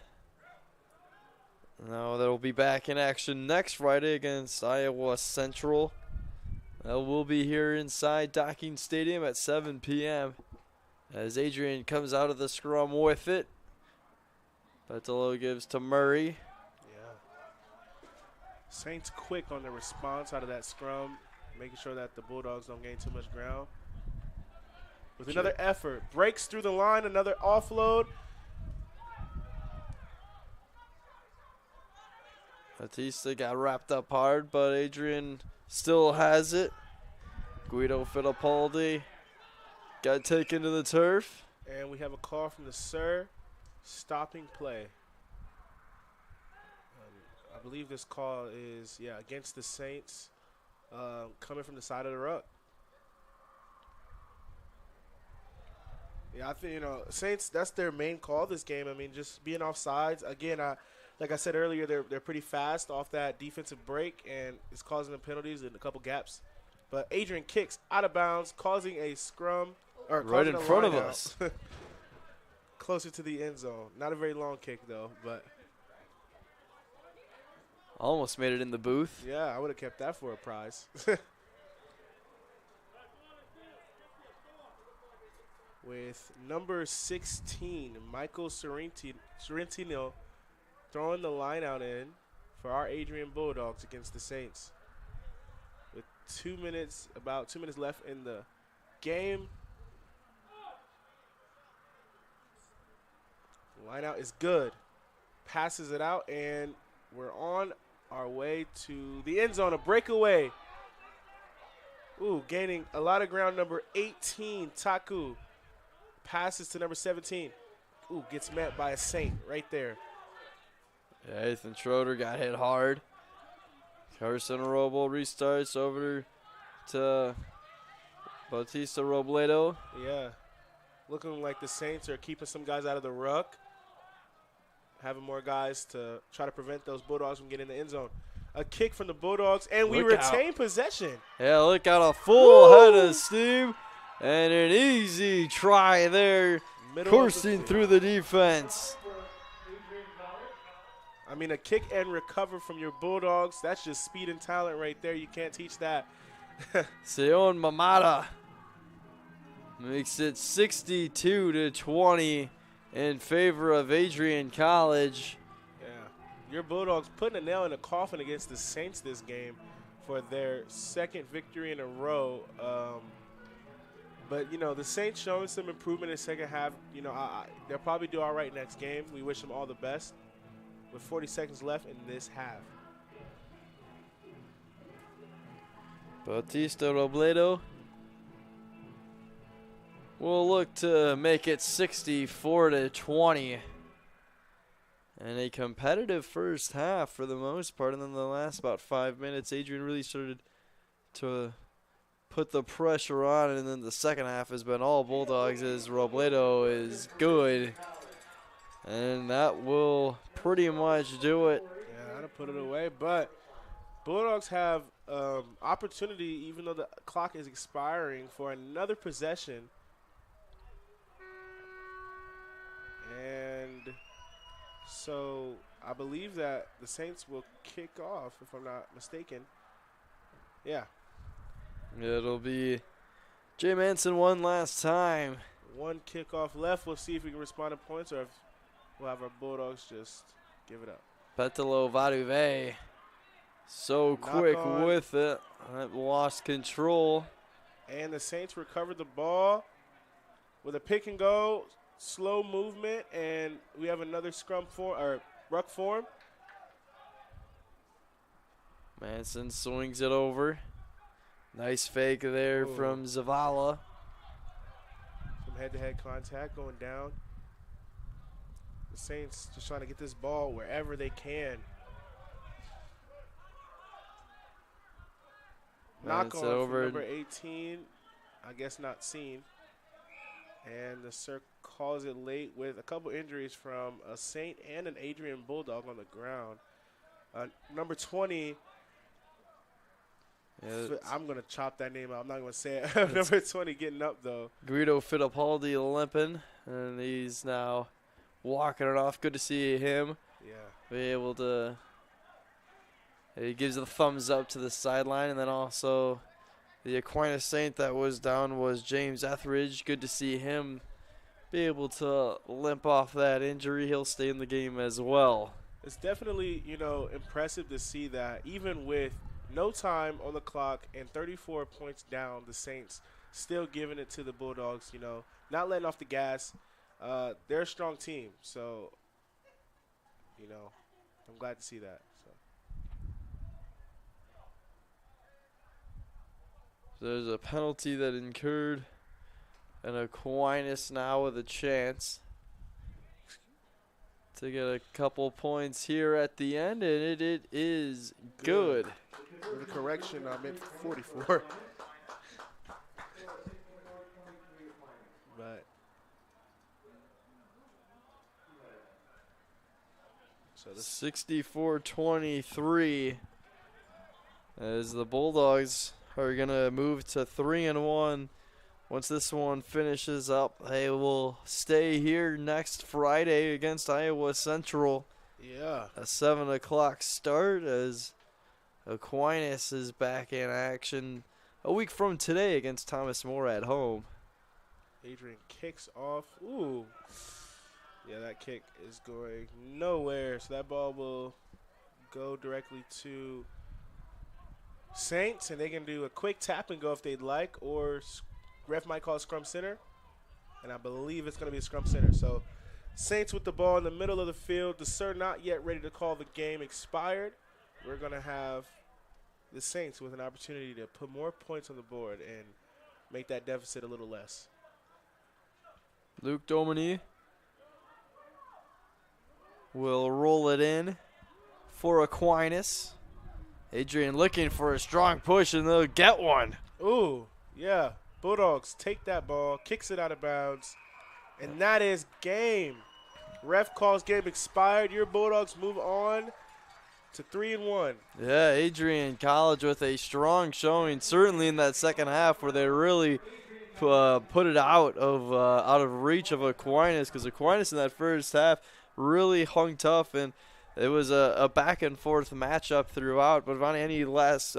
Now they'll be back in action next Friday against Iowa Central. We'll be here inside Docking Stadium at 7 p.m. as Adrian comes out of the scrum with it. Bettolo gives to Murray. Saints quick on the response out of that scrum, making sure that the Bulldogs don't gain too much ground. With another effort, breaks through the line, another offload. Batista got wrapped up hard, but Adrian still has it. Guido Fittipaldi got taken to the turf. And we have a call from the Sir, stopping play. I believe this call is, against the Saints, coming from the side of the ruck. Yeah, I think, Saints, that's their main call this game. I mean, just being off sides. Again, like I said earlier, they're pretty fast off that defensive break, and it's causing them penalties and a couple gaps. But Adrian kicks out of bounds, causing a scrum. Or right in front of us. Closer to the end zone. Not a very long kick, though, but almost made it in the booth. yeah, I would have kept that for a prize. With number 16, Michael Sorrentino throwing the line out in for our Adrian Bulldogs against the Saints. With about 2 minutes left in the game. Line out is good. Passes it out, and we're on our way to the end zone. A breakaway. Ooh, gaining a lot of ground. Number 18, Taku. Passes to number 17. Ooh, gets met by a Saint right there. Yeah, Ethan Schroeder got hit hard. Carson Robo restarts over to Bautista Robledo. Yeah. Looking like the Saints are keeping some guys out of the ruck. Having more guys to try to prevent those Bulldogs from getting in the end zone. A kick from the Bulldogs, and we retain possession. Yeah, look out, a full head of steam. And an easy try there, coursing through the defense. I mean, a kick and recover from your Bulldogs, that's just speed and talent right there. You can't teach that. Seon Mamata makes it 62-20 in favor of Adrian College. Yeah, your Bulldogs putting a nail in the coffin against the Saints this game for their second victory in a row. But, the Saints showing some improvement in the second half. They'll probably do all right next game. We wish them all the best. With 40 seconds left in this half. Bautista Robledo will look to make it 64-20. And a competitive first half for the most part. And then the last about 5 minutes, Adrian really started to put the pressure on. And then the second half has been all Bulldogs as Robledo is good. And that will pretty much do it. Yeah, that'll put it away. But Bulldogs have opportunity, even though the clock is expiring, for another possession. And so I believe that the Saints will kick off, if I'm not mistaken. Yeah. It'll be Jay Manson one last time. One kickoff left. We'll see if we can respond to points or if we'll have our Bulldogs just give it up. Petelo Vaduve so quick with it. That lost control. And the Saints recovered the ball with a pick and go, slow movement, and we have another ruck form. Manson swings it over. Nice fake there from Zavala. Some head-to-head contact going down. The Saints just trying to get this ball wherever they can. Knock on over. Number 18, I guess not seen. And the Cirque calls it late with a couple injuries from a Saint and an Adrian Bulldog on the ground. Number 20, I'm going to chop that name out. I'm not going to say it. Number 20 getting up, though. Guido Fittipaldi limping, and he's now walking it off. Good to see him be able to. He gives the thumbs up to the sideline, and then also the Aquinas Saint that was down was James Etheridge. Good to see him be able to limp off that injury. He'll stay in the game as well. It's definitely, impressive to see that even with no time on the clock and 34 points down, the Saints still giving it to the Bulldogs, not letting off the gas. They're a strong team, so, I'm glad to see that. So there's a penalty that incurred, and Aquinas now with a chance to get a couple points here at the end, and it is good. With a correction, I meant 44. But so 64-23 as the Bulldogs are going to move to 3-1. Once this one finishes up, they will stay here next Friday against Iowa Central. Yeah. A 7 o'clock start as Aquinas is back in action a week from today against Thomas More at home. Adrian kicks off. Ooh. Yeah, that kick is going nowhere. So that ball will go directly to Saints, and they can do a quick tap and go if they'd like, or ref might call a scrum center, and I believe it's going to be a scrum center. So Saints with the ball in the middle of the field. The Sir not yet ready to call the game expired. We're going to have the Saints with an opportunity to put more points on the board and make that deficit a little less. Luke Domini will roll it in for Aquinas. Adrian looking for a strong push, and they'll get one. Ooh, yeah. Bulldogs take that ball, kicks it out of bounds, and that is game. Ref calls game expired. Your Bulldogs move on to 3-1. Yeah, Adrian College with a strong showing, certainly in that second half where they really put it out of reach of Aquinas, because Aquinas in that first half really hung tough, and it was a back and forth matchup throughout. But Vonnie, any last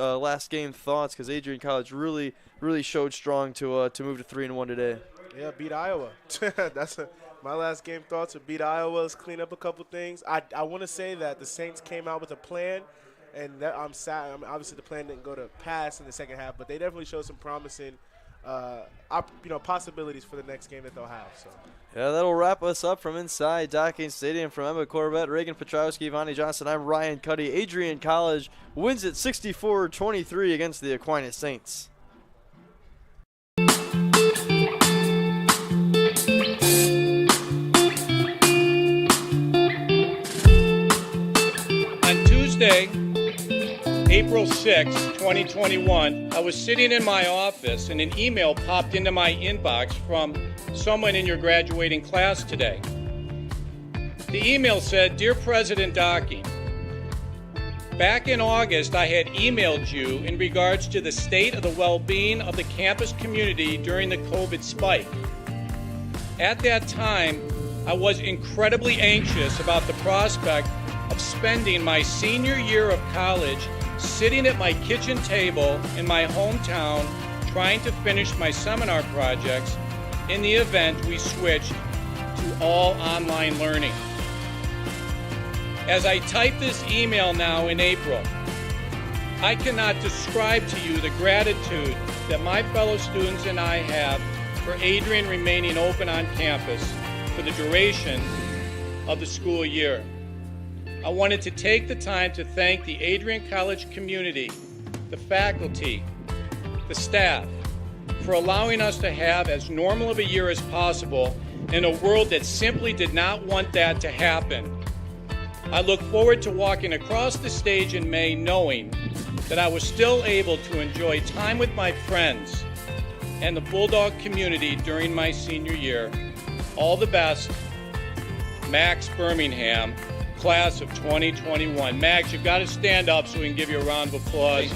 game thoughts? Because Adrian College really showed strong to move to 3-1 today. Yeah, beat Iowa. That's my last game thoughts are beat Iowa. Let's clean up a couple things. I want to say that the Saints came out with a plan, and that I'm sad. Obviously, the plan didn't go to pass in the second half, but they definitely showed some promising possibilities for the next game that they'll have. So. Yeah, that'll wrap us up from inside Docking Stadium. From Emma Corbett, Reagan Petrowski, Vonnie Johnson, I'm Ryan Cuddy. Adrian College wins it 64-23 against the Aquinas Saints. On Tuesday, April 6, 2021, I was sitting in my office and an email popped into my inbox from someone in your graduating class today. The email said, "Dear President Docking, back in August I had emailed you in regards to the state of the well-being of the campus community during the COVID spike. At that time, I was incredibly anxious about the prospect of spending my senior year of college sitting at my kitchen table in my hometown trying to finish my seminar projects in the event we switched to all online learning. As I type this email now in April, I cannot describe to you the gratitude that my fellow students and I have for Adrian remaining open on campus for the duration of the school year. I wanted to take the time to thank the Adrian College community, the faculty, the staff, for allowing us to have as normal of a year as possible in a world that simply did not want that to happen. I look forward to walking across the stage in May knowing that I was still able to enjoy time with my friends and the Bulldog community during my senior year. All the best, Max Birmingham, class of 2021. Max, you've got to stand up so we can give you a round of applause.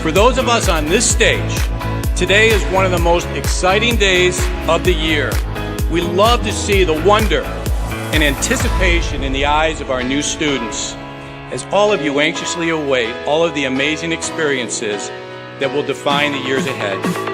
For those of us on this stage, today is one of the most exciting days of the year. We love to see the wonder and anticipation in the eyes of our new students, as all of you anxiously await all of the amazing experiences that will define the years ahead.